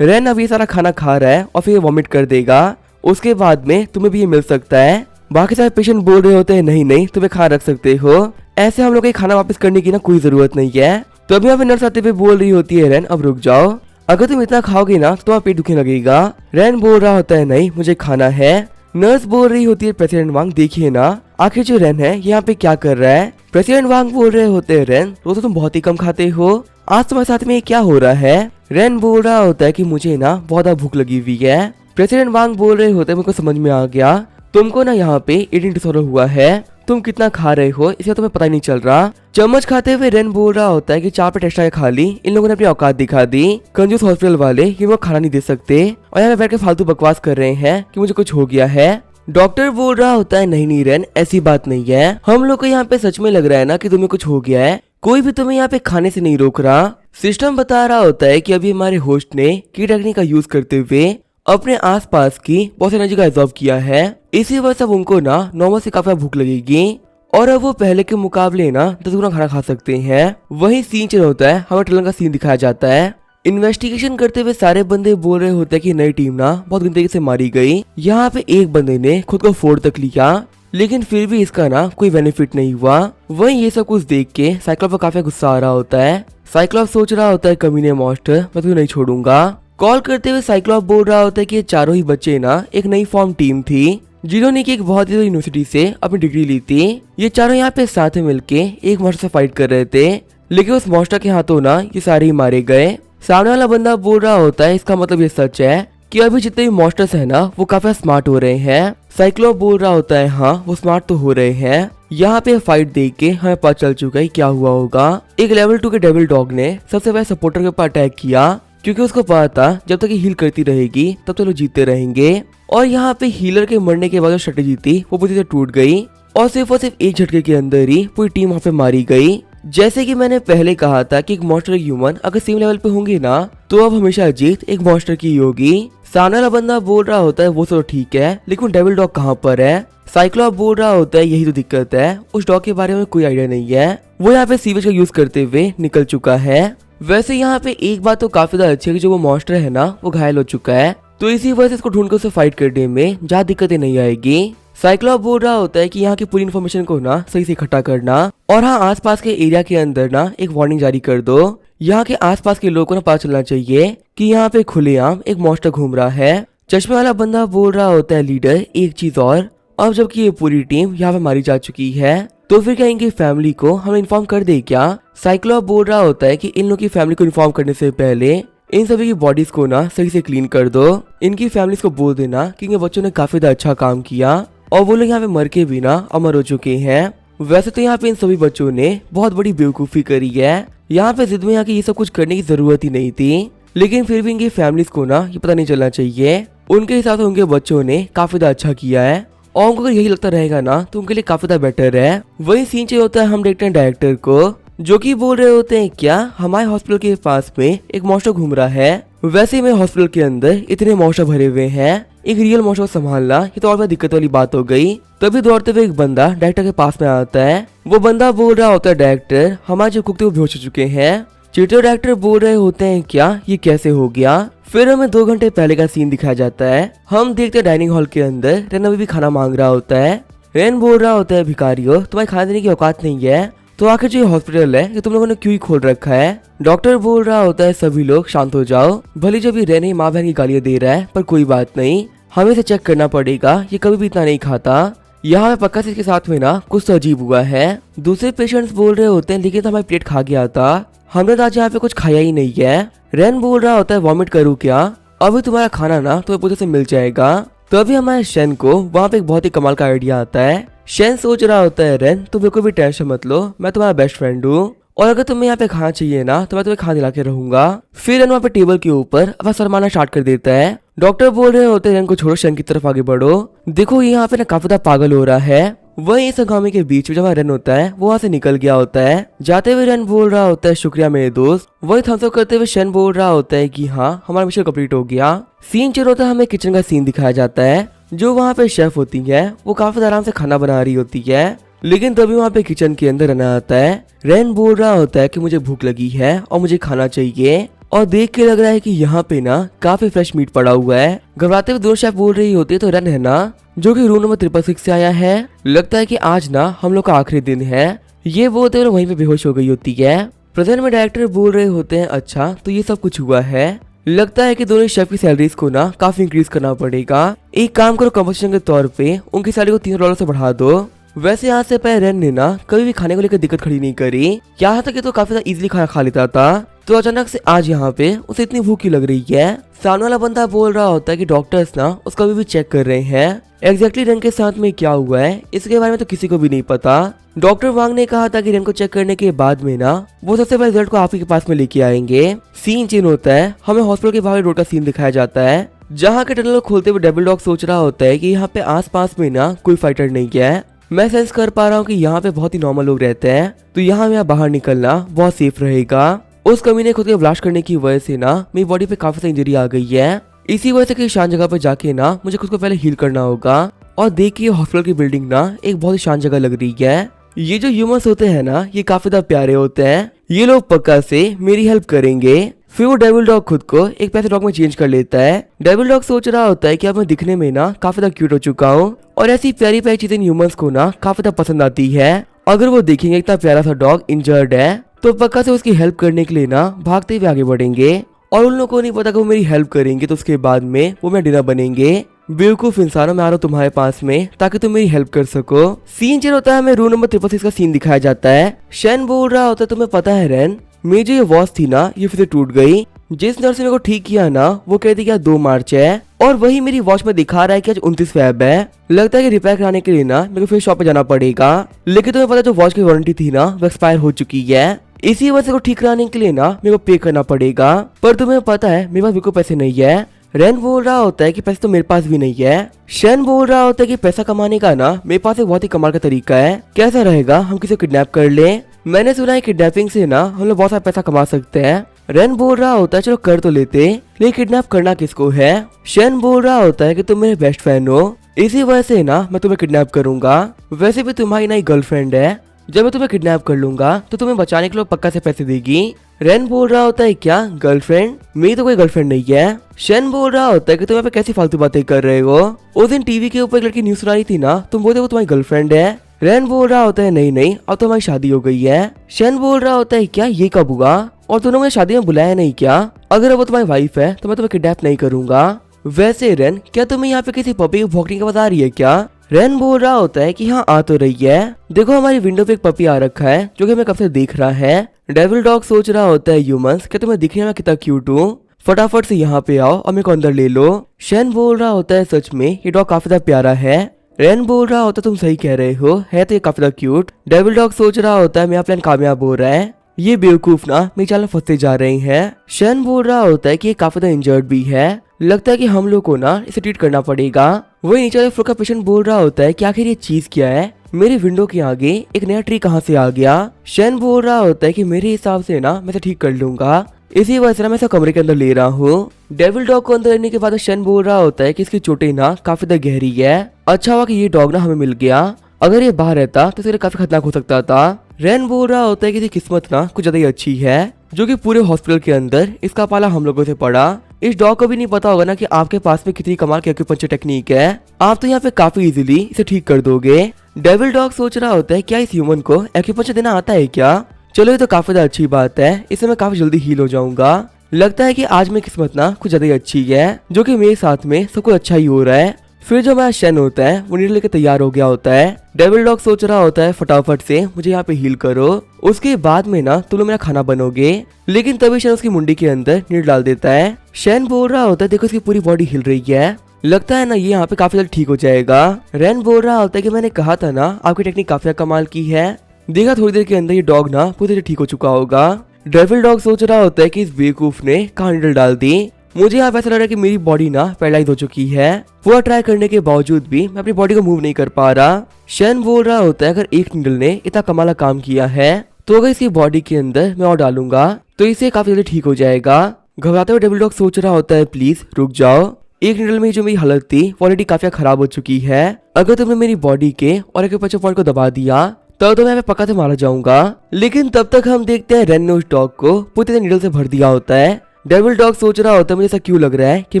रेन अब ये सारा खाना खा रहा है और फिर वॉमिट कर देगा, उसके बाद में तुम्हें भी ये मिल सकता है। बाकी सारे पेशेंट बोल रहे होते हैं नहीं नहीं तुम्हें खा रख सकते हो, ऐसे हम लोग खाना वापस करने की ना कोई जरूरत नहीं है। तो अभी यहाँ पे नर्स आते हुए बोल रही होती है रेन अब रुक जाओ, अगर तुम इतना खाओगे ना तो तुम्हारा पेट दुखने लगेगा। रेन बोल रहा होता है नहीं मुझे खाना है। नर्स बोल रही होती है प्रेसिडेंट वांग देखिए ना आखिर जो रेन है यहाँ पे क्या कर रहा है। प्रेसिडेंट वांग बोल रहे होते हैं रेन रोज तो तुम बहुत ही कम खाते हो, आज तुम्हारे साथ में क्या हो रहा है। रेन बोल रहा होता है कि मुझे ना बहुत भूख लगी हुई है। प्रेसिडेंट वांग बोल रहे होते हैं मुझको समझ में आ गया, तुमको ना यहाँ पे ईटिंग डिसऑर्डर हुआ है, तुम कितना खा रहे हो इसे तुम्हें पता ही नहीं चल रहा। चम्मच खाते हुए रेन बोल रहा होता है कि 4 प्लेट एक्स्ट्रा खा ली, इन लोगों ने अपनी औकात दिखा दी, कंजूस हॉस्पिटल वाले ये वो खाना नहीं दे सकते और यहाँ पे बैठ के फालतू बकवास कर रहे हैं कि मुझे कुछ हो गया है। डॉक्टर बोल रहा होता है नहीं नहीं रेन ऐसी बात नहीं है, हम लोग को यहाँ पे सच में लग रहा है ना कि तुम्हें कुछ हो गया है, कोई भी तुम्हें यहाँ पे खाने से नहीं रोक रहा। सिस्टम बता रहा होता है कि अभी हमारे होस्ट ने की टेक्निक का यूज करते हुए अपने आसपास की बहुत एनर्जी का एब्जॉर्ब किया है, इसी वजह से उनको ना नॉर्मल से काफी भूख लगेगी और अब वो पहले के मुकाबले ना 10 गुना खाना खा सकते हैं। वही सीन चल होता है, हमें टलन का सीन दिखाया जाता है। इन्वेस्टिगेशन करते हुए सारे बंदे बोल रहे होते हैं कि नई टीम ना बहुत गंदगी से मारी गई, यहाँ पे एक बंदे ने खुद को फोड़ तक लिया लेकिन फिर भी इसका ना कोई बेनिफिट नहीं हुआ। वही ये सब कुछ देख के साइक्लॉप को काफी गुस्सा आ रहा होता है। साइक्लॉप सोच रहा होता है कमीने मॉन्स्टर मैं तुझे नहीं छोड़ूंगा। कॉल करते हुए साइक्लॉप बोल रहा होता है कि ये चारों ही बच्चे ना एक नई फॉर्म टीम थी जिन्होंने की एक बहुत ही यूनिवर्सिटी से अपनी डिग्री ली थी। ये चारों यहाँ पे साथ में मिलके एक मॉन्स्टर से फाइट कर रहे थे लेकिन उस मॉन्स्टर के हाथों ना ये सारे ही मारे गए। सामने वाला बंदा बोल रहा होता है इसका मतलब ये सच है कि अभी जितने भी मॉन्स्टर्स है ना वो काफी स्मार्ट हो रहे हैं। साइक्लोप बोल रहा होता है हाँ वो स्मार्ट तो हो रहे हैं, यहाँ पे फाइट देख के हमें पता चल चुका है क्या हुआ होगा। एक लेवल 2 के डेविल डॉग ने सबसे पहले सपोर्टर के ऊपर अटैक किया क्योंकि उसको पता था जब तक ये हील करती रहेगी तब तक लोग जीतते रहेंगे और यहाँ पे हीलर के मरने के बाद जो स्ट्रेटेजी थी वो पूरी तरह टूट गई और सिर्फ एक झटके के अंदर ही पूरी टीम वहाँ पे मारी गई। जैसे कि मैंने पहले कहा था कि एक मॉन्स्टर ह्यूमन अगर सेम लेवल पे होंगे ना तो अब हमेशा जीत एक मॉन्स्टर की होगी। सामने वाला बंदा बोल रहा होता है वो तो ठीक है लेकिन डेविल डॉग कहाँ पर है। साइक्लॉप बोल रहा होता है यही तो दिक्कत है, उस डॉग के बारे में कोई आइडिया नहीं है, वो यहाँ पे सीवेज का यूज करते हुए निकल चुका है। वैसे यहाँ पे एक बात तो काफी ज्यादा अच्छी है कि जो वो मॉन्स्टर है ना वो घायल हो चुका है तो इसी वजह से इसको ढूंढ कर उसे फाइट करने में ज्यादा दिक्कतें नहीं आएगी। साइक्लॉप बोल रहा होता है कि यहाँ की पूरी इन्फॉर्मेशन को ना सही से इकट्ठा करना और हाँ आसपास के एरिया के अंदर ना एक वार्निंग जारी कर दो, यहाँ के आसपास के लोगों को ना पता चलना चाहिए कि यहाँ पे खुलेआम एक मॉन्स्टर घूम रहा है। चश्मे वाला बंदा बोल रहा होता है लीडर एक चीज और, अब जबकि ये पूरी टीम यहाँ पे मारी जा चुकी है तो फिर क्या इनकी फैमिली को हम इन्फॉर्म कर दे क्या। साइक्लॉप बोल रहा होता है कि इन लोगों की फैमिली को इन्फॉर्म करने से पहले इन सभी की बॉडीज को ना सही से क्लीन कर दो, इनकी फैमिलीज को बोल देना कि इनके बच्चों ने काफी ज्यादा अच्छा काम किया और वो लोग यहाँ पे मर के भी ना अमर हो चुके हैं। वैसे तो यहाँ पे इन सभी बच्चों ने बहुत बड़ी बेवकूफी करी है, यहाँ पे जिद में यहाँ की ये सब कुछ करने की जरूरत ही नहीं थी लेकिन फिर भी इनकी फैमिलीज को ना ये पता नहीं चलना चाहिए। उनके हिसाब से उनके बच्चों ने काफी ज्यादा अच्छा किया है और उनको अगर यही लगता रहेगा ना तो उनके लिए काफी ज्यादा बेटर है। वही सीन चाहिए होता है हम देखते हैं डायरेक्टर को जो कि बोल रहे होते हैं क्या हमारे हॉस्पिटल के पास में एक मॉन्स्टर घूम रहा है, वैसे में हॉस्पिटल के अंदर इतने मॉन्स्टर भरे हुए हैं, एक रियल मॉन्स्टर को संभालना ये तो और भी दिक्कत वाली बात हो गई। तभी दौड़ते हुए एक बंदा डायरेक्टर के पास में आता है, वो बंदा बोल रहा होता है डायरेक्टर हमारे जो कुत्ते वो बेहोश हो चुके हैं। चीटर डायरेक्टर बोल रहे होते हैं क्या ये कैसे हो गया। फिर हमें 2 घंटे पहले का सीन दिखाया जाता है, हम देखते हैं डाइनिंग हॉल के अंदर रेन अभी भी खाना मांग रहा होता है। रेन बोल रहा होता है भिखारियों तुम्हारे खाना देने की औकात नहीं है तो आखिर जो हॉस्पिटल है ये तुम लोगों ने क्यों ही खोल रखा है। डॉक्टर बोल रहा होता है सभी लोग शांत हो जाओ, भले जब ये रेन ही माँ बहन की गालियां दे रहा है पर कोई बात नहीं, हमें इसे चेक करना पड़ेगा, ये कभी भी इतना नहीं खाता, यहाँ पे पक्का से इसके साथ में ना कुछ तो अजीब हुआ है। दूसरे पेशेंट्स बोल रहे होते हैं लेकिन तो हमारी प्लेट खा गया था, हमने तो आज यहाँ पे कुछ खाया ही नहीं है। रेन बोल रहा होता है वॉमिट करूँ क्या, अभी तुम्हारा खाना ना तुम्हें पूरे से मिल जाएगा। तो अभी हमारे शन को वहाँ पे एक बहुत ही कमाल का आइडिया आता है। शन सोच रहा होता है रेन तुम बिल्कुल भी टेंशन मत लो, मैं तुम्हारा बेस्ट फ्रेंड हूँ और अगर तुम्हें यहाँ पे खाना चाहिए ना तो मैं तुम्हें खाना दिला के रहूंगा। फिर रेन वहाँ पे टेबल के ऊपर अपना सर मारना स्टार्ट कर देता है। डॉक्टर बोल रहे होते हैं रेन को छोड़ो शन की तरफ आगे बढ़ो, देखो ये यहाँ पे ना काफी ज्यादा पागल हो रहा है। वही इस हंगामे के बीच में जब रन होता है वो वहाँ से निकल गया होता है। जाते हुए रन बोल रहा होता है शुक्रिया मेरे दोस्त। वही थम्स अप करते हुए शन बोल रहा होता है कि हाँ हमारा मिशन कंप्लीट हो गया। सीन चल होता है, हमें किचन का सीन दिखाया जाता है। जो वहाँ पे शेफ होती है वो काफी आराम से खाना बना रही होती है, लेकिन तभी वहाँ पे किचन के अंदर रन आता है। रैन बोल रहा होता है कि मुझे भूख लगी है और मुझे खाना चाहिए, और देख के लग रहा है कि यहाँ पे ना काफी फ्रेश मीट पड़ा हुआ है। घबराते हुए दोनों शेफ बोल रही होती है तो रन है ना, जो कि रूम नंबर 666 से आया है। लगता है कि आज ना हम लोग का आखिरी दिन है। ये बोलते हुए वहीं पे बेहोश हो गई होती है। प्रेजेंट में डायरेक्टर बोल रहे होते हैं अच्छा तो ये सब कुछ हुआ है। लगता है कि दोनों शेफ की सैलरीज को ना काफी इंक्रीज करना पड़ेगा। एक काम करो, कंपनसेशन के तौर पे उनकी सैलरी को $300 से बढ़ा दो। वैसे आज से पहले रैन ने ना कभी भी खाने को लेकर दिक्कत खड़ी नहीं करी, यहाँ तक कि तो काफी ज्यादा इजीली खाना खा लेता था। तो अचानक से आज यहाँ पे उसे इतनी भूख क्यों लग रही है। सामने वाला बंदा बोल रहा होता है कि डॉक्टर्स ना उसका भी चेक कर रहे हैं। एग्जैक्टली रैन के साथ में क्या हुआ है इसके बारे में तो किसी को भी नहीं पता। डॉक्टर वांग ने कहा था कि रैन को चेक करने के बाद में ना वो सबसे पहले रिजल्ट को आप ही के पास में लेके आएंगे। सीन चेंज होता है, हमें हॉस्पिटल के बाहर रोड का सीन दिखाया जाता है, जहाँ के टनल खोलते हुए डेविल डॉग सोच रहा होता है कि यहाँ पे आसपास में ना कोई फाइटर नहीं है। मैं सेंस कर पा रहा हूँ कि यहाँ पे बहुत ही नॉर्मल लोग रहते हैं, तो यहाँ मेरा बाहर निकलना बहुत सेफ रहेगा। उस कमीने खुद को ब्लास्ट करने की वजह से ना मेरी बॉडी पे काफी सारी इंजरी आ गई है। इसी वजह से किसी शांत जगह पे जाके ना मुझे खुद को पहले हील करना होगा। और देखिए हॉस्पिटल की बिल्डिंग ना एक बहुत ही शांत जगह लग रही है। ये जो ह्यूमंस होते हैं ना ये काफी ज्यादा प्यारे होते हैं। ये लोग पक्का से मेरी हेल्प करेंगे। फिर वो डेविल डॉग खुद को एक पैसे डॉग में चेंज कर लेता है। डेविल डॉग सोच रहा होता है कि अब मैं दिखने में ना काफी ज्यादा क्यूट हो चुका हूँ, और ऐसी प्यारी प्यारी चीजें ह्यूमंस को ना काफी ज्यादा पसंद आती है। अगर वो देखेंगे इतना प्यारा सा डॉग इंजर्ड है तो पक्का से उसकी हेल्प करने के लिए ना भागते हुए आगे बढ़ेंगे। और उन लोगों को नहीं पता कि वो मेरी हेल्प करेंगे तो उसके बाद में वो मेरा डिनर बनेंगे। बेवकूफ इंसानों, मैं आ रहा हूँ तुम्हारे पास में ताकि तुम मेरी हेल्प कर सको। सीन चेंज होता है, हमें रूम नंबर 666 का सीन दिखाया जाता है। शैन बोल रहा होता है तुम्हें पता है रैन, मेरी जो ये वॉच थी ना ये फिर से टूट गई। जिस नर्स ने मेरे को ठीक किया ना वो कहती कि आज 2 मार्च है, और वही मेरी वॉच में दिखा रहा है कि आज 29 फेब है। लगता है कि रिपेयर कराने के लिए ना मेरे को फिर शॉप पे जाना पड़ेगा। लेकिन तुम्हें पता जो वॉच की वारंटी थी ना वो एक्सपायर हो चुकी है। इसी वजह को ठीक कराने के लिए ना मेरे को पे करना पड़ेगा। पर तुम्हें पता है मेरे पास बिल्कुल पैसे नहीं है। रैन बोल रहा होता है कि पैसे तो मेरे पास भी नहीं है। शैन बोल रहा होता है कि पैसा कमाने का ना मेरे पास एक बहुत ही कमाल का तरीका है, कैसा रहेगा हम किसी को किडनैप कर ले। मैंने सुना है किडनैपिंग से ना हम लोग बहुत सारा पैसा कमा सकते हैं। रैन बोल रहा होता है चलो कर तो लेते, लेकिन किडनैप करना किसको है। शैन बोल रहा होता है कि तुम मेरे बेस्ट फ्रेंड हो, इसी वजह से ना मैं तुम्हें किडनैप करूंगा। वैसे भी तुम्हारी नई गर्लफ्रेंड है, जब मैं तुम्हें किडनैप कर लूंगा तो तुम्हें बचाने के लिए पक्का से पैसे देगी। रैन बोल रहा होता है क्या गर्लफ्रेंड, मेरी तो कोई गर्लफ्रेंड नहीं है। शैन बोल रहा होता है कि तुम यहाँ पे कैसी फालतू बातें कर रहे हो। उस दिन टीवी के ऊपर एक लड़की न्यूज सुना रही थी ना, तुम बोलते वो तुम्हारी गर्लफ्रेंड है। रैन बोल रहा होता है नहीं नहीं अब तो हमारी शादी हो गई है। शैन बोल रहा होता है क्या ये कब हुआ, और तुमने मुझे शादी में बुलाया नहीं क्या। अगर वो तुम्हारी वाइफ है तो मैं तुम्हें किडनैप नहीं करूंगा। वैसे रैन क्या तुम्हें यहाँ पे किसी पपी को भौंकने की आवाज आ रही है क्या। रैन बोल रहा होता है कि हाँ आ तो रही है, देखो हमारी विंडो पे एक पपी आ रखा है जो कि हमें कब से देख रहा है। डेविल डॉग सोच रहा होता है ह्यूमंस क्या तुम्हें दिखने में कितना क्यूट हूँ, फटाफट से यहाँ पे आओ और मेरे को अंदर ले लो। शैन बोल रहा होता है सच में ये डॉग काफी ज्यादा प्यारा है। रैन बोल रहा होता है तुम सही कह रहे हो, है तो ये काफी ज्यादा क्यूट। डेविल डॉग सोच रहा होता है मेरा प्लान कामयाब हो रहा है, ये बेवकूफ ना मेरे चाल में फंसते जा रहे हैं। शैन बोल रहा होता है कि ये काफी ज्यादा इंजर्ड भी है, लगता है कि हम लोग को ना इसे ट्रीट करना पड़ेगा। वही नीचे वाले फ्लोर का पेशेंट बोल रहा होता है कि आखिर ये चीज क्या है, मेरी विंडो के आगे एक नया ट्री कहाँ से आ गया। शैन बोल रहा होता है कि मेरे हिसाब से ना मैं इसे ठीक कर लूंगा, इसी वजह से ना मैं इसे कमरे के अंदर ले रहा हूँ। डेविल डॉग को अंदर लेने के बाद शैन बोल रहा होता है कि इसकी चोटें ना काफी ज्यादा गहरी है, अच्छा हुआ कि ये डॉग ना हमें मिल गया, अगर ये बाहर रहता तो इसे काफी खतरनाक हो सकता था। रैन बोल रहा होता है कि इसकी किस्मत ना कुछ ज्यादा ही अच्छी है, जो कि पूरे हॉस्पिटल के अंदर इसका पाला हम लोगों से पड़ा। इस डॉग को भी नहीं पता होगा ना कि आपके पास में कितनी कमाल की एक्यूपंक्चर टेक्निक है, आप तो यहाँ पे काफी इजीली इसे ठीक कर दोगे। डेविल डॉग सोच रहा होता है क्या इस ह्यूमन को एक्यूपंक्चर देना आता है क्या, चलो ये तो काफी ज्यादा अच्छी बात है, इससे मैं काफी जल्दी हील हो जाऊंगा। लगता है कि आज मेरी किस्मत ना कुछ ज्यादा ही अच्छी है, जो कि मेरे साथ में सब कुछ अच्छा ही हो रहा है। फिर जो हमारा शैन होता है वो नीडल लेकर तैयार हो गया होता है। डेविल डॉग सोच रहा होता है फटाफट से मुझे यहाँ पे हील करो, उसके बाद में ना तुम लोग मेरा खाना बनोगे। लेकिन तभी शैन उसकी मुंडी के अंदर नीडल डाल देता है। शैन बोल रहा होता है देखो इसकी पूरी बॉडी हिल रही है, लगता है ना ये यहाँ पे काफी जल्दी ठीक हो जाएगा। रैन बोल रहा होता है कि मैंने कहा था ना आपकी टेक्निक काफी कमाल की है, देखा थोड़ी देर के अंदर ये डॉग ना पूरी तरह ठीक हो चुका होगा। डेविल डॉग सोच रहा होता है कि इस बेवकूफ ने कहाँ नीडल डाल दी। मुझे यहाँ पे ऐसा लग रहा है कि मेरी बॉडी ना पैरालाइज हो चुकी है। पूरा ट्राई करने के बावजूद भी मैं अपनी बॉडी को मूव नहीं कर पा रहा। शन बोल रहा होता है अगर एक नीडल ने इतना कमाल का काम किया है तो अगर इसकी बॉडी के अंदर मैं और डालूंगा तो इसे काफी जल्दी ठीक हो जाएगा। घबराते हुए डेविल डॉग सोच रहा होता है प्लीज रुक जाओ, एक नीडल में जो मेरी हालत थी वो ऑलरेडी काफी खराब हो चुकी है। अगर तुमने मेरी बॉडी के और एक पॉइंट को दबा दिया तो मैं पक्का से मारा जाऊंगा। लेकिन तब तक हम देखते हैं रेन ने उस डॉग को पूरी तरह नीडल से भर दिया होता है। डेविल डॉग सोच रहा होता है मुझे ऐसा क्यों लग रहा है कि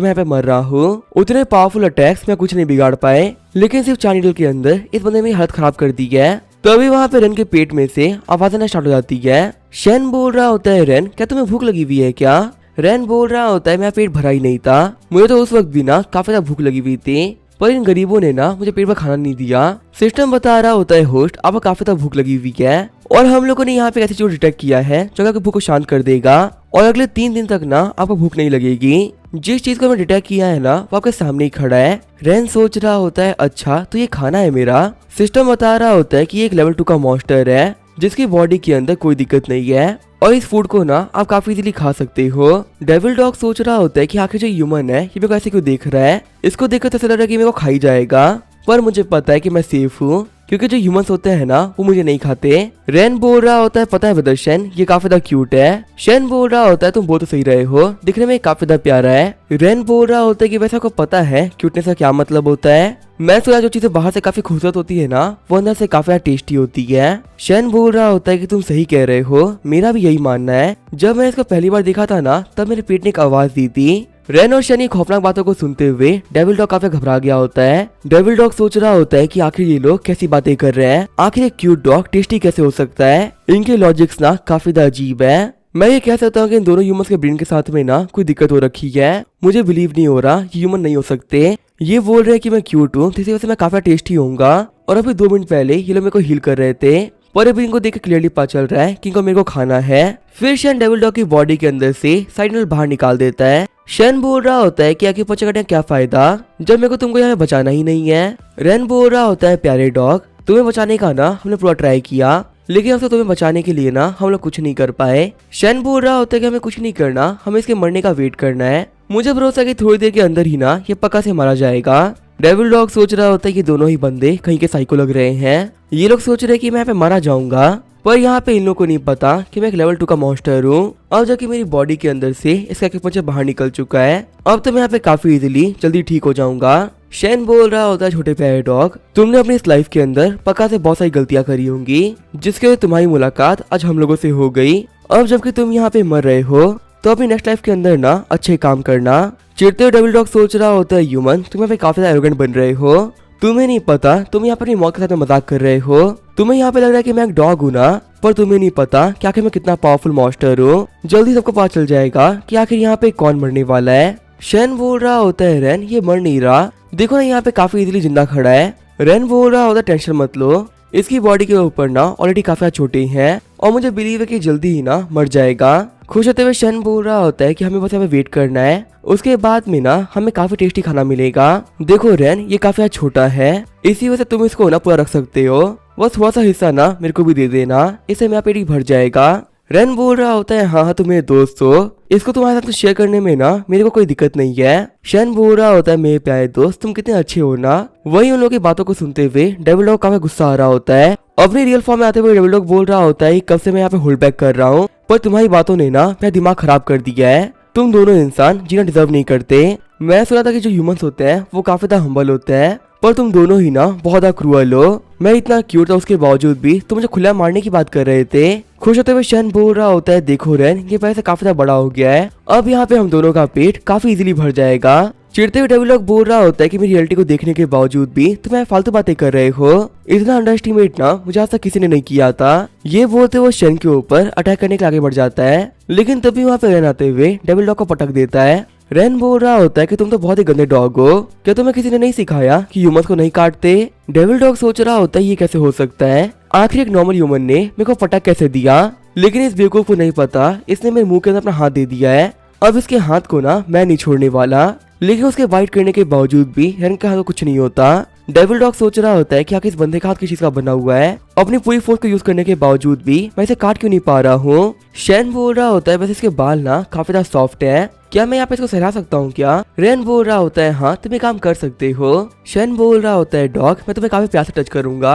मैं यहाँ पे मर रहा हूँ। उतने पावरफुल अटैक्स में कुछ नहीं बिगाड़ पाए, लेकिन सिर्फ 4 नीडल के अंदर इस बंदे ने मेरी हालत खराब कर दी है। तभी वहाँ पे रेन के पेट में से आवाज आना स्टार्ट हो जाती है। शन बोल रहा होता है रेन क्या तुम्हें भूख लगी हुई है क्या? रेन बोल रहा होता है मेरा पेट भरा ही नहीं था, मुझे तो उस वक्त भी ना काफी ज्यादा भूख लगी हुई थी, पर इन गरीबों ने ना मुझे पेट भर खाना नहीं दिया। सिस्टम बता रहा होता है होस्ट आपको काफी ज्यादा भूख लगी हुई है और हम लोगों ने यहाँ पे ऐसी चीज डिटेक्ट किया है जो आपकी भूख को शांत कर देगा और अगले 3 दिन तक ना आपको भूख नहीं लगेगी। जिस चीज को हमने डिटेक्ट किया है ना वो आपके सामने ही खड़ा है। रेन सोच रहा होता है अच्छा तो ये खाना है मेरा। सिस्टम बता रहा होता है कि ये एक लेवल 2 का मॉन्स्टर है जिसकी बॉडी के अंदर कोई दिक्कत नहीं है और इस फूड को ना आप काफी इजीली खा सकते हो। डेविल डॉग सोच रहा होता है कि आखिर जो ह्यूमन है ये मेरे को ऐसे क्यों देख रहा है, इसको देखकर तो ऐसा लग रहा है कि मेरे को खाई जाएगा, पर मुझे पता है कि मैं सेफ हूँ क्योंकि जो ह्यूमंस होते हैं ना वो मुझे नहीं खाते। रेन बोल रहा होता है पता है प्रदर्शन ये काफी ज्यादा क्यूट है। शन बोल रहा होता है तुम बोल तो सही रहे हो, दिखने में काफी ज्यादा प्यारा है। रेन बोल रहा होता है कि वैसे आपको पता है क्यूटनेस का क्या मतलब होता है? मैं सोचा जो चीजें बाहर से काफी खूबसूरत होती है ना वो अंदर से काफी टेस्टी होती है। शन बोल रहा होता है कि तुम सही कह रहे हो, मेरा भी यही मानना है। जब मैंने इसको पहली बार देखा था ना तब मेरे पेट ने एक आवाज दी थी। रेन और शनी खौफनाक बातों को सुनते हुए डेविल डॉग काफी घबरा गया होता है। डेविल डॉग सोच रहा होता है कि आखिर ये लोग कैसी बातें कर रहे हैं, आखिर एक क्यूट डॉग टेस्टी कैसे हो सकता है, इनके लॉजिक्स ना काफी अजीब है। मैं ये कह सकता हूँ कि इन दोनों ह्यूमंस के ब्रेन के साथ में ना कोई दिक्कत हो रखी है। मुझे बिलीव नहीं हो रहा ये ह्यूमन नहीं हो सकते। ये बोल रहे हैं कि मैं क्यूट हूँ इसी वजह से मैं काफी टेस्टी होऊंगा और अभी 2 मिनट पहले ये लोग मेरे को हील कर रहे थे, पर अभी इनको देख के क्लियरली पता चल रहा है कि इनको मेरे को खाना है। फिर शन डेविल डॉग की बॉडी के अंदर से साइड बाहर निकाल देता है। शन बोल रहा होता है कि आगे पीछे करने क्या फायदा जब मेरे को तुमको यहाँ बचाना ही नहीं है। रेन बोल रहा होता है प्यारे डॉग तुम्हें बचाने का ना हमने पूरा ट्राई किया, लेकिन हमसे तुम्हें बचाने के लिए ना हम लोग कुछ नहीं कर पाए। शन बोल रहा होता है कि हमें कुछ नहीं करना, हमें इसके मरने का वेट करना है। मुझे भरोसा है कि थोड़ी देर के अंदर ही ना ये पक्का से मारा जाएगा। डेविल डॉग सोच रहा होता है कि दोनों ही बंदे कहीं के साइको लग रहे हैं। ये लोग सोच रहे हैं कि मैं यहाँ पे मारा जाऊंगा, पर यहाँ पे इन लोगों को नहीं पता कि मैं एक लेवल 2 का मॉन्स्टर हूँ। अब जबकि मेरी बॉडी के अंदर से इसका पंचा बाहर निकल चुका है, अब तो मैं यहाँ पे काफी इजीली जल्दी ठीक हो जाऊंगा। शेन बोल रहा होता है छोटे प्यारे डॉग तुमने अपनी इस लाइफ के अंदर पक्का से बहुत सारी गलतियां करी होंगी जिसके वजह तुम्हारी मुलाकात आज हम लोगों से हो गई। अब जबकि तुम यहाँ पे मर रहे हो तो अपनी नेक्स्ट लाइफ के अंदर ना अच्छे काम करना। चिढ़ते हुए डेविल डॉग सोच रहा होता है ह्यूमन तुम यहाँ पे काफी ज्यादा एरोगेंट बन रहे हो, तुम्हें नहीं पता तुम यहाँ पर अपनी मौत के साथ में मजाक कर रहे हो। तुम्हें यहाँ पे लग रहा है कि मैं एक डॉग हूँ ना, पर तुम्हें नहीं पता कि आखिर मैं कितना पावरफुल मॉन्स्टर हूँ। जल्दी सबको पता चल जाएगा कि आखिर यहाँ पे कौन मरने वाला है। शेन बोल रहा होता है रेन ये मर नहीं रहा, देखो ना यहाँ पे काफी इजीली जिंदा खड़ा है। रेन बोल रहा होता है टेंशन मत लो, इसकी बॉडी के ऊपर ना ऑलरेडी काफी छोटे हैं और मुझे बिलीव है कि जल्दी ही ना मर जाएगा। खुश होते हुए शेन बोल रहा होता है कि हमें बस यहाँ पे वेट करना है, उसके बाद में ना हमें काफी टेस्टी खाना मिलेगा। देखो रेन ये काफी छोटा है, इसी वजह से तुम इसको ना पूरा रख सकते हो, बस थोड़ा सा हिस्सा ना मेरे को भी दे देना, इससे मेरा पेट भर जाएगा। रेन बोल रहा होता है हाँ तुम मेरे दोस्त हो, इसको तुम्हारे साथ शेयर करने में ना मेरे को कोई दिक्कत नहीं है। शेन बोल रहा होता है मेरे प्यारे दोस्त तुम कितने अच्छे हो ना। वही उन लोगों की बातों को सुनते हुए डेविल डॉग काफी गुस्सा आ रहा होता है। अपनी रियल फॉर्म में आते हुए डेविल डॉग बोल रहा होता है कब से मैं यहाँ पे होल्ड बैक कर रहा हूँ, पर तुम्हारी बातों ने ना मेरा दिमाग खराब कर दिया है। तुम दोनों इंसान जीना डिजर्व नहीं करते। मैं सुना था कि जो ह्यूमंस होते हैं वो काफी ज्यादा हम्बल होते हैं, पर तुम दोनों ही ना बहुत ज्यादा क्रूअल हो। मैं इतना क्यूट था उसके बावजूद भी तुम मुझे खुला मारने की बात कर रहे थे। खुश होते हुए शेन बोल रहा होता है देखो रेन ये पहले से काफी ज्यादा बड़ा हो गया है, अब यहाँ पे हम दोनों का पेट काफी इजीली भर जाएगा। चिढ़ते हुए डेविल डॉग बोल रहा होता है कि मेरी रियलिटी को देखने के बावजूद भी तुम फालतू बातें कर रहे हो, इतना अंडर एस्टिमेट ना मुझे आज तक किसी ने नहीं किया था। ये बोलते हुए शेन के ऊपर अटैक करने के आगे बढ़ जाता है, लेकिन तभी वहाँ पे रेन आते हुए डेविल डॉग को पटक देता है। रेन बोल रहा होता है कि तुम तो बहुत ही गंदे डॉग हो, क्या तुम्हें किसी ने नहीं सिखाया कि ह्यूमंस को नहीं काटते। डेविल डॉग सोच रहा होता है ये कैसे हो सकता है, आखिर एक नॉर्मल ह्यूमन ने मेरे को पटक कैसे दिया, लेकिन इस बेवकूफ को नहीं पता इसने मेरे मुंह के अंदर अपना हाथ दे दिया है। अब इसके हाथ को ना मैं नहीं छोड़ने वाला, लेकिन उसके बाइट करने के बावजूद भी रेन के हाथ को कुछ नहीं होता। डेविल डॉग सोच रहा होता है कि आखिर इस बंदे का हाथ किस चीज का बना हुआ है, अपनी पूरी फोर्स को यूज करने के बावजूद भी मैं इसे काट क्यों नहीं पा रहा हूँ। शेन बोल रहा होता है बस इसके बाल ना काफी ज्यादा सॉफ्ट है, क्या मैं यहाँ पे इसको सहला सकता हूँ क्या? रेन बोल रहा होता है हाँ तुम ये काम कर सकते हो। शन बोल रहा होता है डॉग मैं तुम्हें काफी प्यार से टच करूंगा।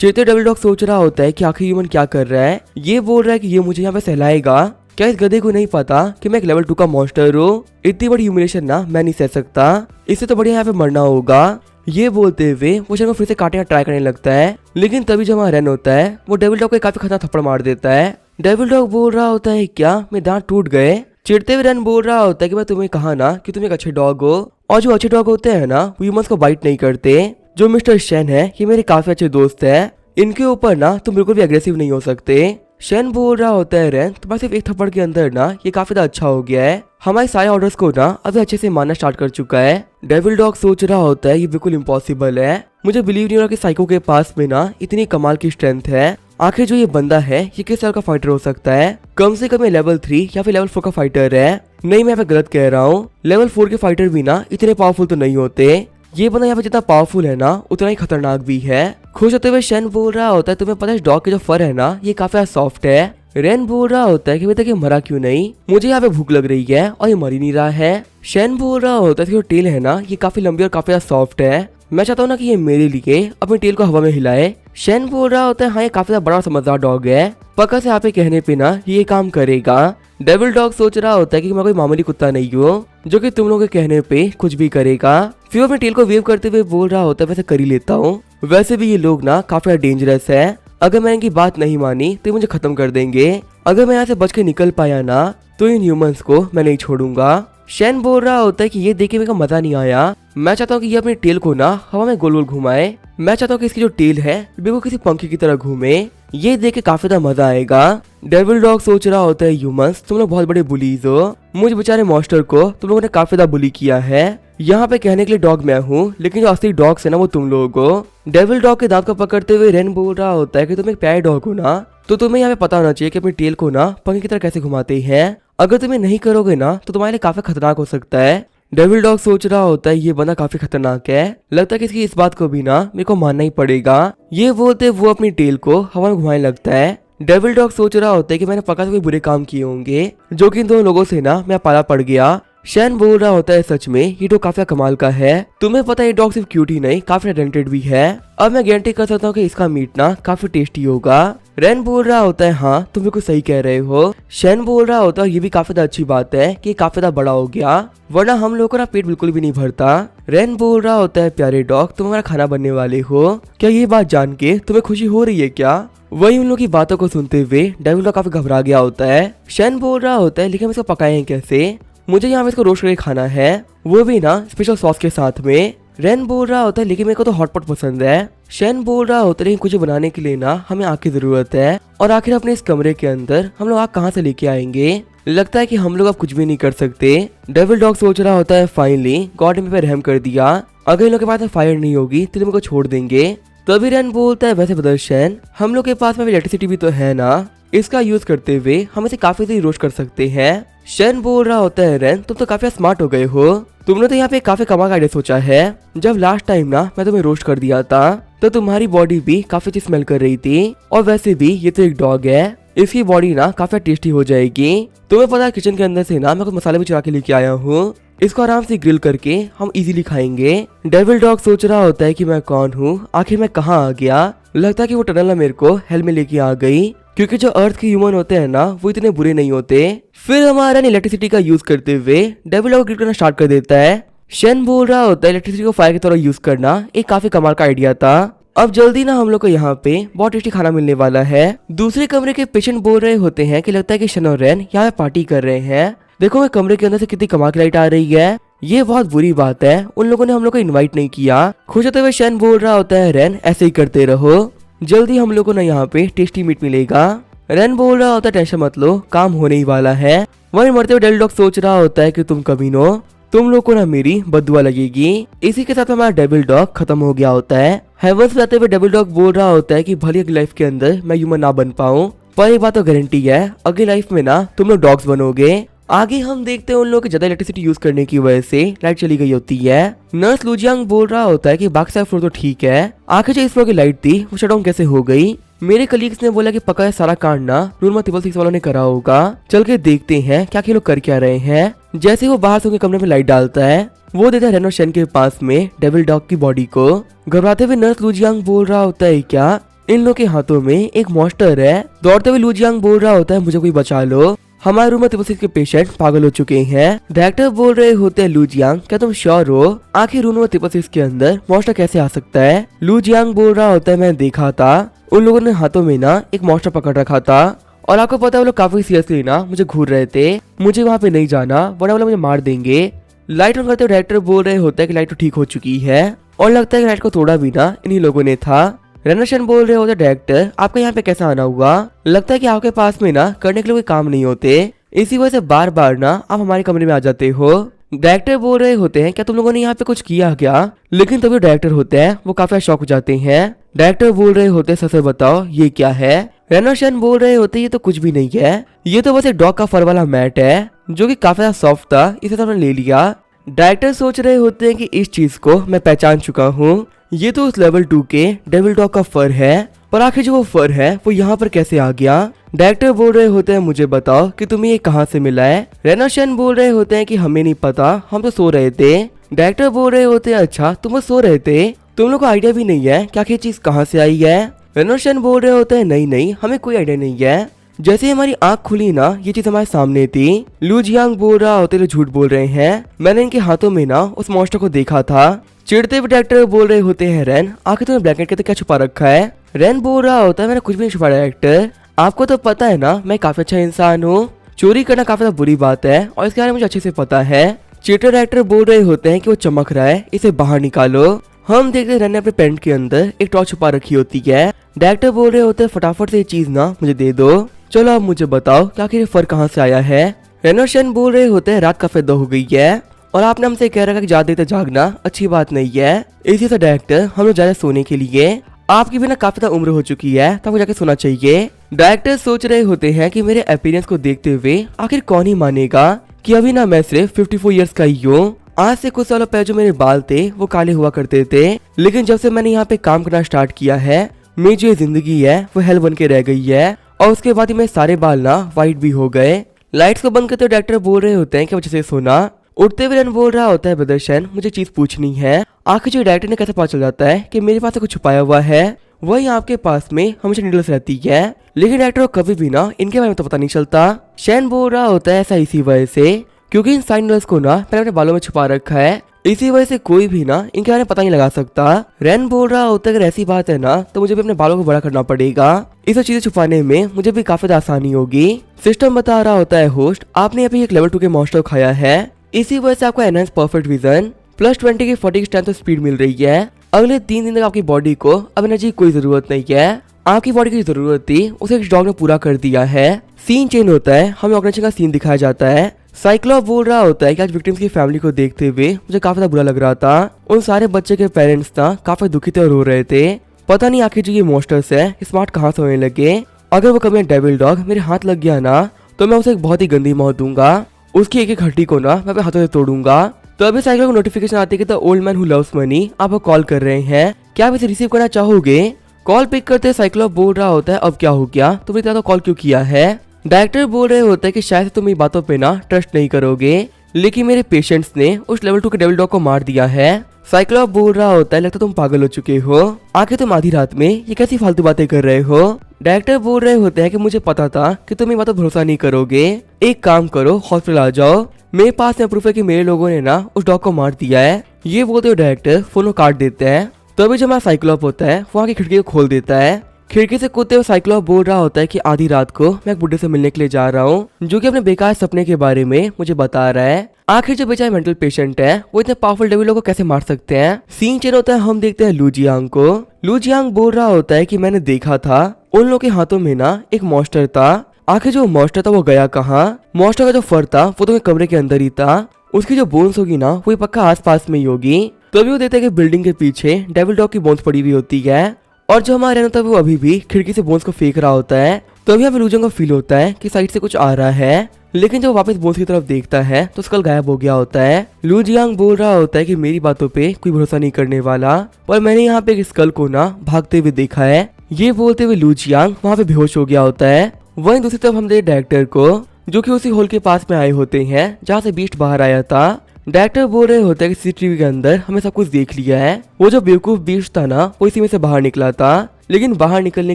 चेते डेविल डॉग सोच रहा होता है कि आखिर ह्यूमन क्या कर रहा है, ये बोल रहा है कि ये मुझे यहाँ पे सहलाएगा। क्या इस गधे को नहीं पता कि मैं एक लेवल 2 का मॉन्स्टर हूँ? इतनी बड़ी ह्यूमिलेशन ना मैं नहीं सह सकता, इससे तो बढ़िया यहाँ पे मरना होगा। ये बोलते हुए वो शन को फिर से काटने का ट्राई करने लगता है, लेकिन तभी जब वहाँ रेन होता है वो डेविल डॉग को काफी खतरनाक थप्पड़ मार देता है। डेविल डॉग बोल रहा होता है क्या मेरे दांत टूट गए? चिढ़ते हुए रेन बोल रहा होता है कि मैं तुम्हें कहा ना कि तुम एक अच्छे डॉग हो, और जो अच्छे डॉग होते हैं ना वो ह्यूमंस को बाइट नहीं करते। जो मिस्टर शेन है ये मेरे काफी अच्छे दोस्त है, इनके ऊपर ना तुम बिल्कुल भी अग्रेसिव नहीं हो सकते। शेन बोल रहा होता है रेन तुम्हारा सिर्फ एक थप्पड़ के अंदर ना ये काफी ज्यादा अच्छा हो गया है, हमारे सारे ऑर्डर्स को ना अभी अच्छे से मानना स्टार्ट कर चुका है। डेविल डॉग सोच रहा होता है ये बिल्कुल इम्पॉसिबल है, मुझे बिलीव नहीं हो रहा कि साइको के पास में ना इतनी कमाल की स्ट्रेंथ है। आखिर जो ये बंदा है ये किस तरह का फाइटर हो सकता है? कम से कम ये लेवल 3 या फिर लेवल 4 का फाइटर है। नहीं मैं गलत कह रहा हूँ, लेवल 4 के फाइटर भी ना इतने पावरफुल तो नहीं होते। ये बंदा यहाँ पे जितना पावरफुल है ना उतना ही खतरनाक भी है। खुश होते हुए शेन बोल रहा होता है तुम्हें पता है इस डॉग के जो फर है ना ये काफी सॉफ्ट है। रेन बोल रहा होता है कि अभी तक ये मरा क्यों नहीं, मुझे यहाँ पे भूख लग रही है और ये मर ही नहीं रहा है। शेन बोल रहा होता है कि जो टेल है ना ये काफी लंबी और काफी सॉफ्ट है, मैं चाहता हूँ ना कि ये मेरे लिए अपने टेल को हवा में हिलाए। शेन बोल रहा होता है हाँ ये काफी बड़ा और समझदार डॉग है, पक्का से यहाँ पे कहने पे ना ये काम करेगा। डेविल डॉग सोच रहा होता है कि मैं कोई मामूली कुत्ता नहीं हूँ जो कि तुम लोगों के कहने पे कुछ भी करेगा। फिर अपने टेल को वेव करते हुए बोल रहा होता है वैसे कर ही लेता हूँ, वैसे भी ये लोग ना काफी डेंजरस है, अगर मैं इनकी बात नहीं मानी तो ये मुझे खत्म कर देंगे, अगर मैं यहाँ से बच के निकल पाया ना तो इन ह्यूमंस को मैं नहीं छोड़ूंगा। शेन बोल रहा होता है कि ये देख के मेरे को मजा नहीं आया, मैं चाहता हूँ कि ये अपनी टेल को ना हवा में गोल गोल घुमाए, मैं चाहता हूँ कि इसकी जो टेल है बिल्कुल किसी पंखी की तरह घूमे, ये देख के काफी ज्यादा मजा आएगा। डेविल डॉग सोच रहा होता है ह्यूमंस तुम लोग बहुत बड़े बुलीज हो, मुझे बेचारे मॉन्स्टर को तुम लोगों ने काफी ज्यादा बुली किया है, यहाँ पे कहने के लिए डॉग मैं हूँ लेकिन जो असली डॉग्स है ना वो तुम लोग हो। डेविल डॉग के दांत को पकड़ते हुए रेन बोल रहा होता है कि तुम एक प्यारे डॉग हो ना, तो तुम्हें यहाँ पे पता होना चाहिए कि अपनी टेल को ना पंखे की तरह कैसे घुमाते हैं, अगर तुम्हें नहीं करोगे ना तो तुम्हारे लिए काफी खतरनाक हो सकता है। डेविल डॉग सोच रहा होता है ये बंदा काफी खतरनाक है, लगता है कि इसकी इस बात को भी ना मेरे को मानना ही पड़ेगा। ये बोलते वो अपनी टेल को हवा में घुमाने लगता है। डेविल डॉग सोच रहा होता है कि मैंने पक्का से कोई बुरे काम किए होंगे जो कि इन दोनों लोगों से ना मैं पाला पड़ गया। शेन बोल रहा होता है सच में ये डॉग काफी कमाल का है, तुम्हें पता है ये डॉग सिर्फ क्यूट ही नहीं काफी टैलेंटेड भी है, अब मैं गारंटी कर सकता हूँ कि इसका मीट ना काफी टेस्टी होगा। रेन बोल रहा होता है हाँ तुम बिल्कुल सही कह रहे हो। शेन बोल रहा होता है ये भी काफी अच्छी बात है कि काफी बड़ा हो गया, वरना हम लोगों का पेट बिल्कुल भी नहीं भरता। रेन बोल रहा होता है प्यारे डॉग तुम हमारा खाना बनने वाले हो, क्या ये बात जान के तुम्हें खुशी हो रही है क्या? वही उन लोगों की बातों को सुनते हुए डेविल डॉग काफी घबरा गया होता है। शेन बोल रहा होता है लेकिन हम इसको पकाएं कैसे, मुझे यहाँ पे इसको रोस्ट करके खाना है, वो भी ना स्पेशल सॉस के साथ में। रेन बोल रहा होता है लेकिन मेरे को तो हॉटपॉट पसंद है। शेन बोल रहा होता है लेकिन कुछ बनाने के लिए ना हमें आग की जरूरत है, और आखिर अपने इस कमरे के अंदर हम लोग आग कहाँ से लेके आएंगे, लगता है कि हम लोग अब कुछ भी नहीं कर सकते। डेविल डॉग सोच रहा होता है फाइनली गॉड ने मेरे पे रहम कर दिया, अगर इन लोगों के पास फायर नहीं होगी तो मेरे को छोड़ देंगे। तभी रेन बोलता है वैसे ब्रदर शेन हम लोग के पास में इलेक्ट्रिसिटी भी तो है ना, इसका यूज करते हुए हम इसे काफी सही रोस्ट कर सकते हैं। शेन बोल रहा होता है रेन तुम तो काफी स्मार्ट हो गए हो, तुमने तो यहाँ पे काफी कमाल का आइडिया सोचा है, जब लास्ट टाइम ना मैं तुम्हें रोस्ट कर दिया था तो तुम्हारी बॉडी भी काफी अच्छी स्मेल कर रही थी, और वैसे भी ये तो एक डॉग है, इसकी बॉडी ना काफी टेस्टी हो जाएगी। तुम्हें पता है किचन के अंदर से ना मैं कुछ मसाले भी चुरा के लेके आया हूँ, इसको आराम से ग्रिल करके हम इजीली खाएंगे। डेविल डॉग सोच रहा होता है कि मैं कौन हूँ, आखिर मैं कहाँ आ गया, लगता है कि वो टनल मेरे को हेल में लेके आ गई, क्योंकि जो अर्थ के ह्यूमन होते हैं ना वो इतने बुरे नहीं होते। फिर हमारा इलेक्ट्रिसिटी का यूज करते हुए डेविल डॉग ग्रिल करना स्टार्ट कर देता है। शेन बोल रहा होता है इलेक्ट्रिसिटी को फायर की तरह यूज करना एक काफी कमाल का आइडिया था, अब जल्दी ना हम लोग को यहाँ पे बहुत टेस्टी खाना मिलने वाला है। दूसरे कमरे के पेशेंट बोल रहे होते हैं कि लगता है कि शन और रेन यहाँ पे पार्टी कर रहे हैं, देखो मैं कमरे के अंदर से कितनी कमाल की लाइट आ रही है, ये बहुत बुरी बात है, उन लोगों ने हम लोग को इनवाइट नहीं किया। खुश होते हुए शेन बोल रहा होता है रेन ऐसे ही करते रहो, जल्दी हम लोग को ना यहाँ पे टेस्टी मीट मिलेगा। रेन बोल रहा होता है टेंशन मत लो काम होने ही वाला है। वहीं मरते हुए डेविल डॉग सोच रहा होता है कि तुम कमीनो, तुम लोग को ना मेरी बद्दुआ लगेगी। इसी के साथ हमारा डेविल डॉग खत्म हो गया होता है। हेवंस जाते हुए डेविल डॉग बोल रहा होता है कि भले अगली लाइफ के अंदर मैं ह्यूमन ना बन पाऊँ, पर एक बात तो गारंटी है अगली लाइफ में ना तुम लोग डॉग्स बनोगे। आगे हम देखते हैं उन लोगों के ज्यादा इलेक्ट्रिसिटी यूज करने की वजह से लाइट चली गई होती है। नर्स लुजियांग बोल रहा होता है कि बाकी सारे फ्लोर तो ठीक है, आखिर जो इस फ्लोर की लाइट थी वो शट डाउन कैसे हो गई, मेरे कलीग्स ने बोला कि पक्का ये सारा कांड ना रूम 666 वालों ने करा होगा, चल के देखते हैं क्या ये लोग कर क्या रहे हैं। जैसे वो बाहर से उनके कमरे में लाइट डालता है, वो देता है रेनो शन के पास में डेविल डॉग की बॉडी को। घबराते हुए नर्स लुजियांग बोल रहा होता है क्या इन लोग के हाथों में एक मॉन्स्टर है। दौड़ते हुए लुजियांग बोल रहा होता है मुझे कोई बचा लो, हमारे रूम में 666 के पेशेंट पागल हो चुके हैं। डायरेक्टर बोल रहे होते हैं लुजियांग क्या तुम श्योर हो, आखिर रूम में 666 के अंदर मॉन्स्टर कैसे आ सकता है। लुजियांग बोल रहा होता है मैं देखा था उन लोगों ने हाथों में ना एक मॉन्स्टर पकड़ रखा था, और आपको पता है वो लोग काफी सीरियसली ना मुझे घूर रहे थे, मुझे वहाँ पे नहीं जाना वरना वो लोग मुझे मार देंगे। लाइट ऑन करते हुए डायरेक्टर बोल रहे होते हैं कि लाइट तो ठीक हो चुकी है और लगता है कि लाइट को तोड़ा भी ना इन्हीं लोगों ने था। रेनो शन बोल रहे होते डायरेक्टर आपका यहाँ पे कैसा आना हुआ, लगता है कि आपके पास में ना करने के लिए कोई काम नहीं होते, इसी वजह से बार बार ना आप हमारे कमरे में आ जाते हो। डायरेक्टर बोल रहे होते हैं क्या तुम लोगों ने यहाँ पे कुछ किया क्या, लेकिन तभी डायरेक्टर होते हैं वो काफी शॉक हो जाते हैं। डायरेक्टर बोल रहे होते हैं सच बताओ ये क्या है। रेनो शन बोल रहे होते ये तो कुछ भी नहीं है, ये तो बस एक डॉग का फर वाला मैट है जो कि काफी सॉफ्ट था, इसे तो हमने ले लिया। डायरेक्टर सोच रहे होते हैं कि इस चीज को मैं पहचान चुका हूँ, ये तो उस लेवल 2 के डेविल डॉग का फर है, पर आखिर जो वो फर है वो यहाँ पर कैसे आ गया। डायरेक्टर बोल रहे होते हैं मुझे बताओ कि तुम्हें ये कहाँ से मिला है। रेनो शन बोल रहे होते हैं कि हमें नहीं पता, हम तो सो रहे थे। डायरेक्टर बोल रहे होते हैं अच्छा तुम वो सो रहे थे, तुम लोग को आइडिया भी नहीं है क्या ये चीज कहाँ से आई है। रेनो शन बोल रहे होते हैं नहीं नहीं हमें कोई आइडिया नहीं है, जैसे ही हमारी आंख खुली ना ये चीज हमारे सामने थी। लुजियांग बोल रहा होते तो झूठ बोल रहे हैं, मैंने इनके हाथों में ना उस मॉन्स्टर को देखा था। चिढ़ते हुए डायरेक्टर बोल रहे होते हैं रैन आखिर तुमने ब्लैकेट के तो क्या छुपा रखा है। रैन बोल रहा होता है मैंने कुछ भी नहीं छुपा डायरेक्टर, आपको तो पता है ना मैं काफी अच्छा इंसान हूँ, चोरी करना काफी बुरी बात है और इसके बारे में मुझे अच्छे से पता है। चीटर डायरेक्टर बोल रहे होते हैं कि वो चमक रहा है इसे बाहर निकालो। हम देखते हैं रैन ने अपने पैंट के अंदर एक टॉर्च छुपा रखी होती है। डायरेक्टर बोल रहे होते हैं फटाफट से ये चीज ना मुझे दे दो, चलो अब मुझे बताओ कि आखिर ये फर कहाँ से आया है। रेनो शन बोल रहे होते हैं रात काफी दो हो गई है और आपने हमसे कह रखा कि ज्यादा देर तक जागना अच्छी बात नहीं है, इसी से डायरेक्टर हम लोग ज्यादा सोने के लिए, आपकी भी ना काफी उम्र हो चुकी है तब जाके सोना चाहिए। डायरेक्टर सोच रहे होते हैं कि मेरे अपीयरेंस को देखते हुए आखिर कौन ही मानेगा कि अभी ना मैं सिर्फ 54 इयर्स का ही हूँ। आज से कुछ सालों पहले जो मेरे बाल थे वो काले हुआ करते थे, लेकिन जब से मैंने यहाँ पे काम करना स्टार्ट किया है मेरी जो जिंदगी है वो हेल बन के रह गई है, और उसके बाद ही मेरे सारे बाल ना व्हाइट भी हो गए। लाइट्स को बंद करते डायरेक्टर बोल रहे होते हैं कि वजह से सोना। उठते हुए रन बोल रहा होता है प्रदर्शन मुझे चीज पूछनी है, आखिर जो डायरेक्टर ने कैसे पता चल जाता है कि मेरे पास कुछ छुपाया हुआ है, वही आपके पास में हमेशा नीडल्स रहती है, लेकिन डायरेक्टर को कभी भी ना इनके बारे में तो पता नहीं चलता। शैन बोल रहा होता है ऐसा इसी वजह से क्योंकि इन साइन नीडल्स को ना मैंने अपने बालों में छुपा रखा है, इसी वजह से कोई भी ना इनके बारे में पता नहीं लगा सकता। रैन बोल रहा होता है अगर ऐसी बात है ना तो मुझे भी अपने बालों को बड़ा करना पड़ेगा, ये सब चीजें छुपाने में मुझे भी काफी आसानी होगी। सिस्टम बता रहा होता है होस्ट आपने अभी एक लेवल 2 के मॉन्स्टर खाया है, इसी वजह से आपको एनहांस परफेक्ट विजन +20 की 40 स्ट्रेंथ और स्पीड मिल रही है। अगले 3 दिन तक आपकी बॉडी को अब एनर्जी की कोई जरूरत नहीं है, आपकी बॉडी की जरूरत थी उसे इस डॉग ने पूरा कर दिया है। सीन चेंज होता है, हमें ऑर्गेनाइजेशन का सीन दिखाया जाता है। साइक्लॉप बोल रहा होता है कि आज विक्टिम्स की फैमिली को देखते हुए मुझे काफी बुरा लग रहा था, उन सारे बच्चे के पेरेंट्स ना काफी दुखी थे और रो रहे थे, पता नहीं आखिर जो ये मॉन्स्टर्स है स्मार्ट कहाँ से होने लगे, अगर वो कभी डेविल डॉग मेरे हाथ लग गया ना तो मैं उसे एक बहुत ही गंदी मौत दूंगा, उसकी एक एक हड्डी को ना मैं अपने हाथों से तोड़ूंगा। तो अभी साइक्लॉप को नोटिफिकेशन आती है कि the old man who loves money आपको कॉल कर रहे हैं, क्या आप इसे रिसीव करना चाहोगे। कॉल पिक करते साइक्लॉप बोल रहा होता है अब क्या हो गया, तुमने इतना तो कॉल क्यों किया है। डायरेक्टर बोल रहे होते हैं कि शायद तुम मेरी बातों पे ना ट्रस्ट नहीं करोगे, लेकिन मेरे पेशेंट्स ने उस लेवल 2 के डेविल डॉग को मार दिया है। साइक्लॉप बोल रहा होता है लगता तुम पागल हो चुके हो, आखिर तुम आधी रात में ये कैसी फालतू बातें कर रहे हो। डायरेक्टर बोल रहे होते हैं कि मुझे पता था कि तुम ये बातों पर भरोसा नहीं करोगे, एक काम करो हॉस्पिटल आ जाओ, मेरे पास में प्रूफ है कि मेरे लोगों ने ना उस डॉग को मार दिया है। ये बोलते हुए डायरेक्टर फोन को काट देते हैं, तभी जो हमारा साइक्लॉप होता है वहाँ की खिड़की को खोल देता है। खिड़की से कूदते हुए साइक्लॉप बोल रहा होता है कि आधी रात को मैं एक बुड्ढे से मिलने के लिए जा रहा हूँ जो कि अपने बेकार सपने के बारे में मुझे बता रहा है। आखिर जो बेचारे मेंटल पेशेंट है वो इतने पावरफुल डेविल को कैसे मार सकते हैं। सीन चेंज होता है, हम देखते हैं लुजियांग को। लुजियांग बोल रहा होता है कि मैंने देखा था उन लोगों के हाथों में ना एक मॉन्स्टर था, आखिर जो मॉन्स्टर था वो गया कहाँ। मॉन्स्टर का जो फर था वो तो कमरे के अंदर ही था, उसकी जो बोन्स होगी ना वो पक्का आसपास में ही होगी। तभी वो देखते हैं कि बिल्डिंग के पीछे डेविल डॉग की बोन्स पड़ी हुई होती है, और जो हमारा रहना था वो अभी भी खिड़की से बोन्स को फेंक रहा होता है। तो अभी हमें लुजियांग को फील होता है कि साइड से कुछ आ रहा है, लेकिन जब वापस बोन्स की तरफ देखता है तो स्कल गायब हो गया होता है। लुजियांग बोल रहा होता है कि मेरी बातों पे कोई भरोसा नहीं करने वाला, पर मैंने यहाँ पे एक स्कल को ना भागते हुए देखा है, ये बोलते हुए लू चियांग वहाँ पे बेहोश हो गया होता है। वहीं दूसरी तरफ हम देख डायरेक्टर को, जो कि उसी हॉल के पास में आए होते हैं जहाँ से बीस्ट बाहर आया था। डायरेक्टर बोल रहे होते हैं कि सीसीटीवी के अंदर हमें सब कुछ देख लिया है। वो जो बेवकूफ बीस्ट था ना, वो इसी में से बाहर निकला था, लेकिन बाहर निकलने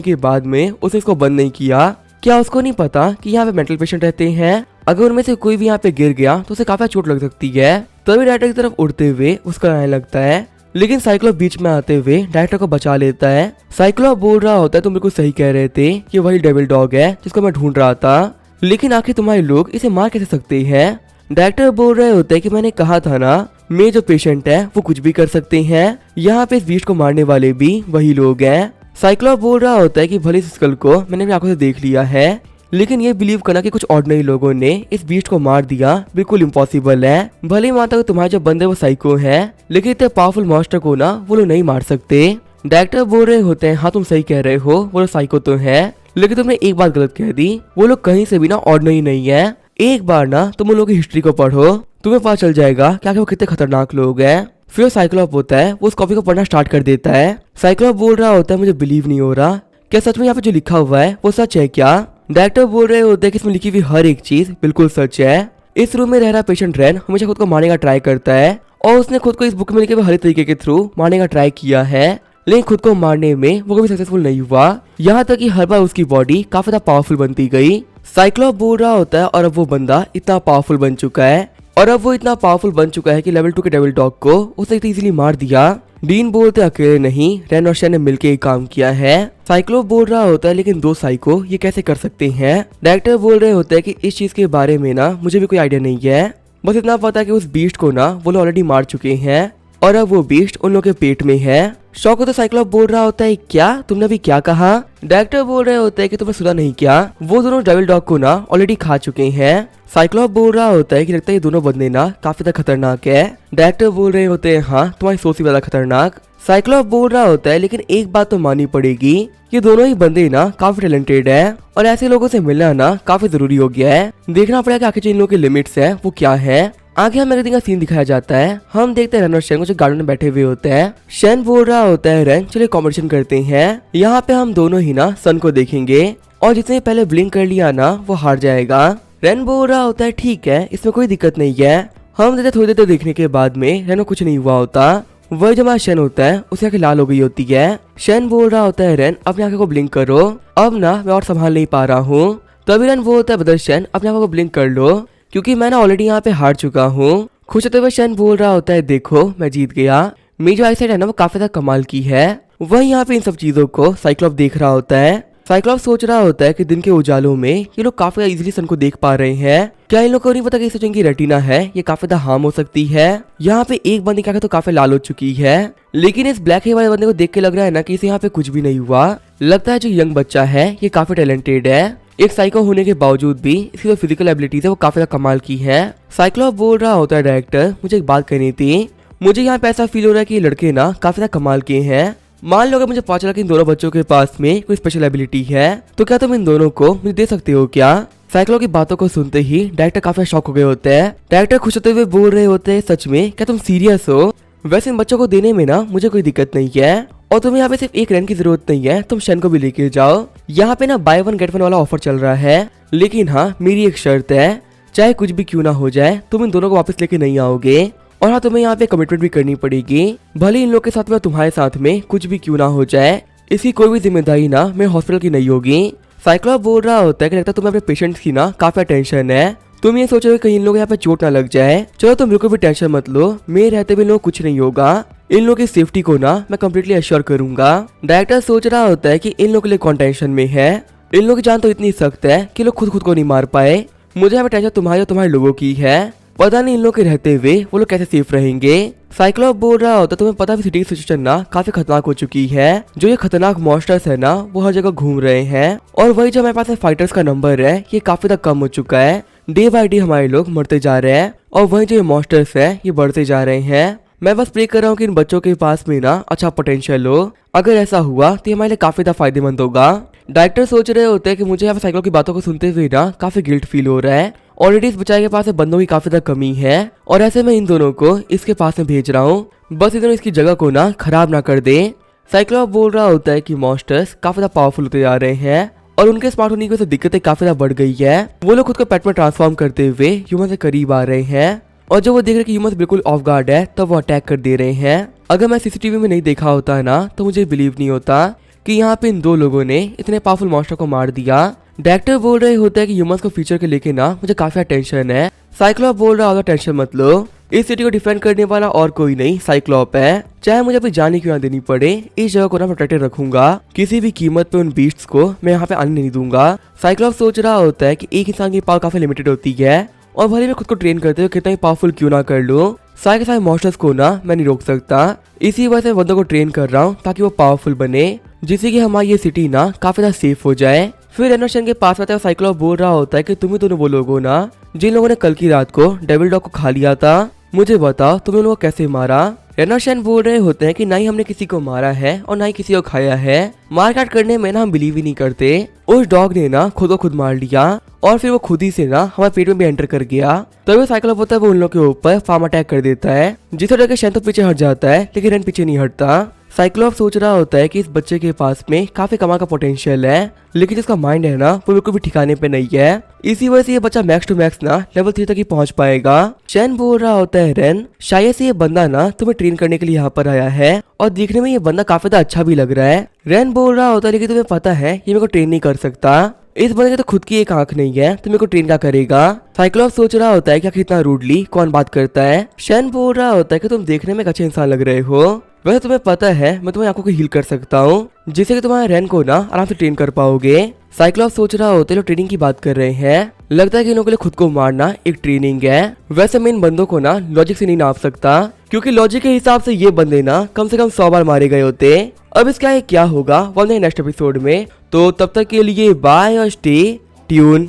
के बाद में उसने इसको बंद नहीं किया। क्या उसको नहीं पता कि यहाँ पे मेंटल पेशेंट रहते हैं? अगर उनमें से कोई भी यहाँ पे गिर गया तो उसे काफी चोट लग सकती है। तभी डायरेक्टर की तरफ उड़ते हुए उसका आने लगता है, लेकिन साइक्लोप बीच में आते हुए डायरेक्टर को बचा लेता है। साइक्लोप बोल रहा होता है तुम बिल्कुल सही कह रहे थे कि वही डेविल डॉग है जिसको मैं ढूंढ रहा था, लेकिन आखिर तुम्हारे लोग इसे मार कैसे सकते हैं? डायरेक्टर बोल रहे होते हैं कि मैंने कहा था ना, मेरे जो पेशेंट है वो कुछ भी कर सकते हैं। यहाँ पे इस बीस्ट को मारने वाले भी वही लोग हैं। साइक्लोप बोल रहा होता है कि भले इस स्कल को मैंने अपनी आंखों से देख लिया है, लेकिन ये बिलीव करना कि कुछ ऑर्डिनरी लोगों ने इस बीस्ट को मार दिया बिल्कुल इम्पॉसिबल है। भले ही मानता हूँ तुम्हारे जो बंदे वो साइको है, लेकिन इतने पावरफुल मॉन्स्टर को ना वो लोग नहीं मार सकते। डायरेक्टर बोल रहे होते हैं हाँ तुम सही कह रहे हो, वो लोग साइको तो है, लेकिन तुमने एक बात गलत कह दी, वो लोग कहीं से भी ना ऑर्डिनरी नहीं है। एक बार ना तुम उन लोगों की हिस्ट्री को पढ़ो, तुम्हें पता चल जाएगा कि आखिर वो कितने खतरनाक लोग हैं। फिर साइक्लोप होता है वो उस कॉपी को पढ़ना स्टार्ट कर देता है। साइक्लोप बोल रहा होता है मुझे बिलीव नहीं हो रहा, क्या सच में यहाँ पे जो लिखा हुआ है वो सच है क्या? डायरेक्टर बोल रहे होते हैं कि इसमें लिखी हुई हर एक चीज बिल्कुल सच है। इस रूम में रह रहा पेशेंट रैन हमेशा खुद को मारने का ट्राई करता है, और उसने खुद को इस बुक में लिखे हुए हर तरीके के थ्रू मारने का ट्राई किया है, लेकिन खुद को मारने में वो कभी सक्सेसफुल नहीं हुआ। यहाँ तक कि हर बार उसकी बॉडी काफी ज्यादा पावरफुल बनती गई। साइक्लोप बोल रहा होता है और अब वो बंदा इतना पावरफुल बन चुका है, और अब वो इतना पावरफुल बन चुका है कि लेवल 2 के डेविल डॉग को उसने इतनी इजीली मार दिया। डीन बोलते अकेले नहीं, रैन और शैन ने मिलकर एक काम किया है। साइक्लोप बोल रहा होता है लेकिन दो साइको ये कैसे कर सकते हैं? डायरेक्टर बोल रहे होते हैं कि इस चीज के बारे में ना मुझे भी कोई आइडिया नहीं है, बस इतना पता है कि उस बीस्ट को ना वो लोग ऑलरेडी मार चुके हैं, और अब वो बीस्ट उन लोगों के पेट में है। शौक तो साइक्लोप बोल रहा होता है क्या तुमने अभी क्या कहा? डायरेक्टर बोल रहे होते हैं कि तुमने सुना नहीं क्या, वो दोनों डेविल डॉग को ना ऑलरेडी खा चुके हैं। साइक्लोप बोल रहा होता है कि लगता है ये दोनों बंदे ना काफी ज्यादा खतरनाक है। डायरेक्टर बोल रहे होते हैं हाँ तुम्हारी सोच से ज्यादा खतरनाक। साइक्लोप बोल रहा होता है लेकिन एक बात तो माननी पड़ेगी, ये दोनों ही बंदे ना काफी टैलेंटेड है, और ऐसे लोगों से मिलना ना काफी जरूरी हो गया है। देखना पड़ेगा कि आखिर इन लोगों की लिमिट्स है वो क्या है। आगे हमें एक दिन का सीन दिखाया जाता है। हम देखते हैं रैन और शैन को जो गार्डन में बैठे हुए होते हैं। शैन बोल रहा होता है रैन चलिए कॉम्पिटिशन करते हैं, यहाँ पे हम दोनों ही ना सन को देखेंगे, और जिसने पहले ब्लिंक कर लिया ना वो हार जाएगा। रैन बोल रहा होता है ठीक है इसमें कोई दिक्कत नहीं है। हम देते थोड़ी देर देखने के बाद में रैन को कुछ नहीं हुआ होता। वही जब हमारा शैन होता है उसकी आंखें लाल हो गई होती है। शैन बोल रहा होता है रैन अपनी आंखों को ब्लिंक करो, अब ना मैं और संभाल नहीं पा रहा हूँ। तभी रैन बोलता है बदर शैन अपनी आंखों को ब्लिंक कर लो, क्योंकि मैं ना ऑलरेडी यहाँ पे हार चुका हूँ। खुश होते हुए शैन बोल रहा होता है देखो मैं जीत गया, मेरी जो आईसाइट है ना वो काफी ज्यादा कमाल की है। वही यहाँ पे इन सब चीजों को साइक्लोप देख रहा होता है। साइक्लोप सोच रहा होता है कि दिन के उजालों में ये लोग काफी इजीली सन को देख पा रहे हैं, क्या इन लोग को नहीं पता कि जो इनकी रेटिना है ये काफी ज्यादा हार्म हो सकती है। यहाँ पे एक बंदे की आंखें तो काफी लाल हो चुकी है, लेकिन इस ब्लैक हेयर वाले बंदे को देख के लग रहा है ना कि इसे यहाँ पे कुछ भी नहीं हुआ। लगता है जो यंग बच्चा है ये काफी टैलेंटेड है, एक साइको होने के बावजूद भी इसकी जो फिजिकल एबिलिटीज है वो काफी ज्यादा कमाल की है। साइक्लोप बोल रहा होता है डायरेक्टर मुझे एक बात कहनी थी, मुझे यहाँ पे ऐसा फील हो रहा है कि ये लड़के ना काफी ज्यादा कमाल के हैं। मान लो अगर मुझे पता चला कि इन दोनों बच्चों के पास में कोई स्पेशल एबिलिटी है, तो क्या तुम इन दोनों को मुझे दे सकते हो क्या? साइक्लोप की बातों को सुनते ही डायरेक्टर काफी शॉक हो गए होते हैं। डायरेक्टर खुश होते हुए बोल रहे होते हैं सच में क्या तुम सीरियस हो? वैसे इन बच्चों को देने में ना मुझे कोई दिक्कत नहीं है, और तुम्हें यहाँ पे सिर्फ एक रैन की जरूरत नहीं है, तुम शैन को भी लेके जाओ। यहाँ पे ना बाय वन गेट वन वाला ऑफर चल रहा है, लेकिन हाँ मेरी एक शर्त है, चाहे कुछ भी क्यों ना हो जाए तुम इन दोनों को वापस लेके नहीं आओगे, और हाँ तुम्हें यहाँ पे कमिटमेंट भी करनी पड़ेगी, भले इन लोग के साथ में तुम्हारे साथ में कुछ भी क्यों ना हो जाए, इसकी कोई भी जिम्मेदारी ना मेरे हॉस्पिटल की नहीं होगी। साइक्लोप बोल रहा होता है कि लगता है तुम्हें अपने पेशेंट्स की ना काफी टेंशन है, तुम ये सोचो कहीं इन लोग यहाँ पे चोट ना लग जाए। चलो तुम बिल्कुल भी टेंशन मत लो, मेरे रहते भी इन लोग कुछ नहीं होगा, इन लोगों की सेफ्टी को ना मैं कम्प्लीटली अश्योर करूंगा। डायरेक्टर सोच रहा होता है कि इन लोगों के लिए कौन टेंशन में है, इन लोगों की जान तो इतनी सख्त है कि लोग खुद को नहीं मार पाए, मुझे यहाँ पे टेंशन तुम्हारी और तुम्हारे लोगों की है, पता नहीं इन लोगों के रहते हुए वो लोग कैसे सेफ रहेंगे। साइक्लोप बोल रहा होता तुम्हें पता भी सिटी की सिचुएशन ना काफी खतरनाक हो चुकी है, जो ये खतरनाक मॉन्स्टर्स है ना वो हर जगह घूम रहे हैं, और वही जो हमारे पास फाइटर्स का नंबर है ये काफी ज्यादा कम हो चुका है, डे बाय डे हमारे लोग मरते जा रहे हैं, और वही जो मॉन्स्टर्स है ये बढ़ते जा रहे हैं। मैं बस प्रे कर रहा हूँ कि इन बच्चों के पास में ना अच्छा पोटेंशियल हो, अगर ऐसा हुआ तो हमारे लिए काफी ज्यादा फायदेमंद होगा। डायरेक्टर सोच रहे होते हैं कि मुझे यहाँ पे साइक्लोप की बातों को सुनते हुए ना काफी गिल्ट फील हो रहा है, ऑलरेडी इस बच्चे के पास बंदों की काफी ज्यादा कमी है, और ऐसे में इन दोनों को इसके पास में भेज रहा हूँ, बस इन दोनों इसकी जगह को ना खराब ना कर दे। साइक्लॉप बोल रहा होता है कि मॉन्स्टर्स काफी ज्यादा पावरफुल होते जा रहे हैं और उनके स्मार्ट होने की वजह से दिक्कतें काफी ज्यादा बढ़ गई है। वो लोग खुद को पेट में ट्रांसफॉर्म करते हुए ह्यूमन से करीब आ रहे हैं और जब वो देख रहे कि ह्यूमन बिल्कुल ऑफ गार्ड है तब वो अटैक कर दे रहे हैं। अगर मैं सीसीटीवी में नहीं देखा होता ना तो मुझे बिलीव नहीं होता कि यहाँ पे इन दो लोगों ने इतने पावरफुल मॉन्स्टर को मार दिया। डायरेक्टर बोल रहे होते हैं कि ह्यूमंस को फ्यूचर के लेके ना मुझे काफी टेंशन है। साइक्लॉप बोल रहा होगा टेंशन मत लो, इस सिटी को डिफेंड करने वाला और कोई नहीं साइक्लॉप है। चाहे मुझे अपनी जान क्यों ना देनी पड़े, इस जगह को ना प्रोटेक्टेड रखूंगा, किसी भी कीमत पे उन बीस्ट्स को मैं यहाँ पे आने नहीं दूंगा। साइक्लॉप सोच रहा होता है कि एक इंसान की पावर काफी लिमिटेड होती है और भले मैं खुद को ट्रेन करते हुए कितना ही पावरफुल क्यों ना कर लूं, सारे के सारे मॉन्स्टर्स को ना मैं नहीं रोक सकता। इसी वजह से बंदों को ट्रेन कर रहा हूँ ताकि वो पावरफुल बने, जिससे कि हमारी ये सिटी ना काफी ज्यादा सेफ हो जाए। फिर रेनोशन के पास आता है, साइक्लॉप बोल रहा होता है कि तुम ही दोनों वो लोग हो ना जिन लोगों ने कल की रात को डेविल डॉग को खा लिया था, मुझे बताओ तुमने उनको कैसे मारा। रेनोशन बोल रहे होते हैं कि ना ही हमने किसी को मारा है और ना ही किसी को खाया है, मारकाट करने में ना हम बिलीव ही नहीं करते। उस डॉग ने ना खुद को खुद मार लिया और फिर वो खुद ही से ना हमारे पेट में भी एंटर कर गया। तभी साइक्लॉप होता है वो उन लोगों के ऊपर फार्म अटैक कर देता है, जिसे डर के शैन तो पीछे हट जाता है लेकिन रेन पीछे नहीं हटता। साइक्लॉप सोच रहा होता है कि इस बच्चे के पास में काफी कमाल का पोटेंशियल है, लेकिन जिसका माइंड है ना वो बिल्कुल भी ठिकाने पे नहीं है। इसी वजह से ये बच्चा मैक्स टू मैक्स ना लेवल 3 तक ही पहुंच पाएगा। शैन बोल रहा होता है रेन, शायद से ये बंदा ना तुम्हें ट्रेन करने के लिए यहाँ पर आया है और देखने में ये बंदा काफी ज्यादा अच्छा भी लग रहा है। रेन बोल रहा होता है लेकिन तुम्हें पता है ये मेरे को ट्रेन नहीं कर सकता, इस बंदे की तो खुद की एक आंख नहीं है तो मेरे को ट्रेन क्या करेगा। साइक्लॉप सोच रहा होता है कि आखिर इतना रूडली कौन बात करता है। शैन बोल रहा होता है कि तुम देखने में एक अच्छे इंसान लग रहे हो, वैसे तुम्हें पता है मैं तुम्हारी आंखों को हील कर सकता हूँ, जिससे कि तुम्हारे रेन को ना आराम से ट्रेन कर पाओगे। साइक्लॉप सोच रहा होता है लोग ट्रेनिंग की बात कर रहे हैं, लगता है कि इन लोगों के लिए खुद को मारना एक ट्रेनिंग है। वैसे मैं इन बंदों को ना लॉजिक से नहीं नाप सकता, क्योंकि लॉजिक के हिसाब से ये बंदे ना कम से कम 100 बार मारे गए होते। अब इसका क्या होगा वो नेक्स्ट एपिसोड में, तो तब तक के लिए बाय और स्टे ट्यून।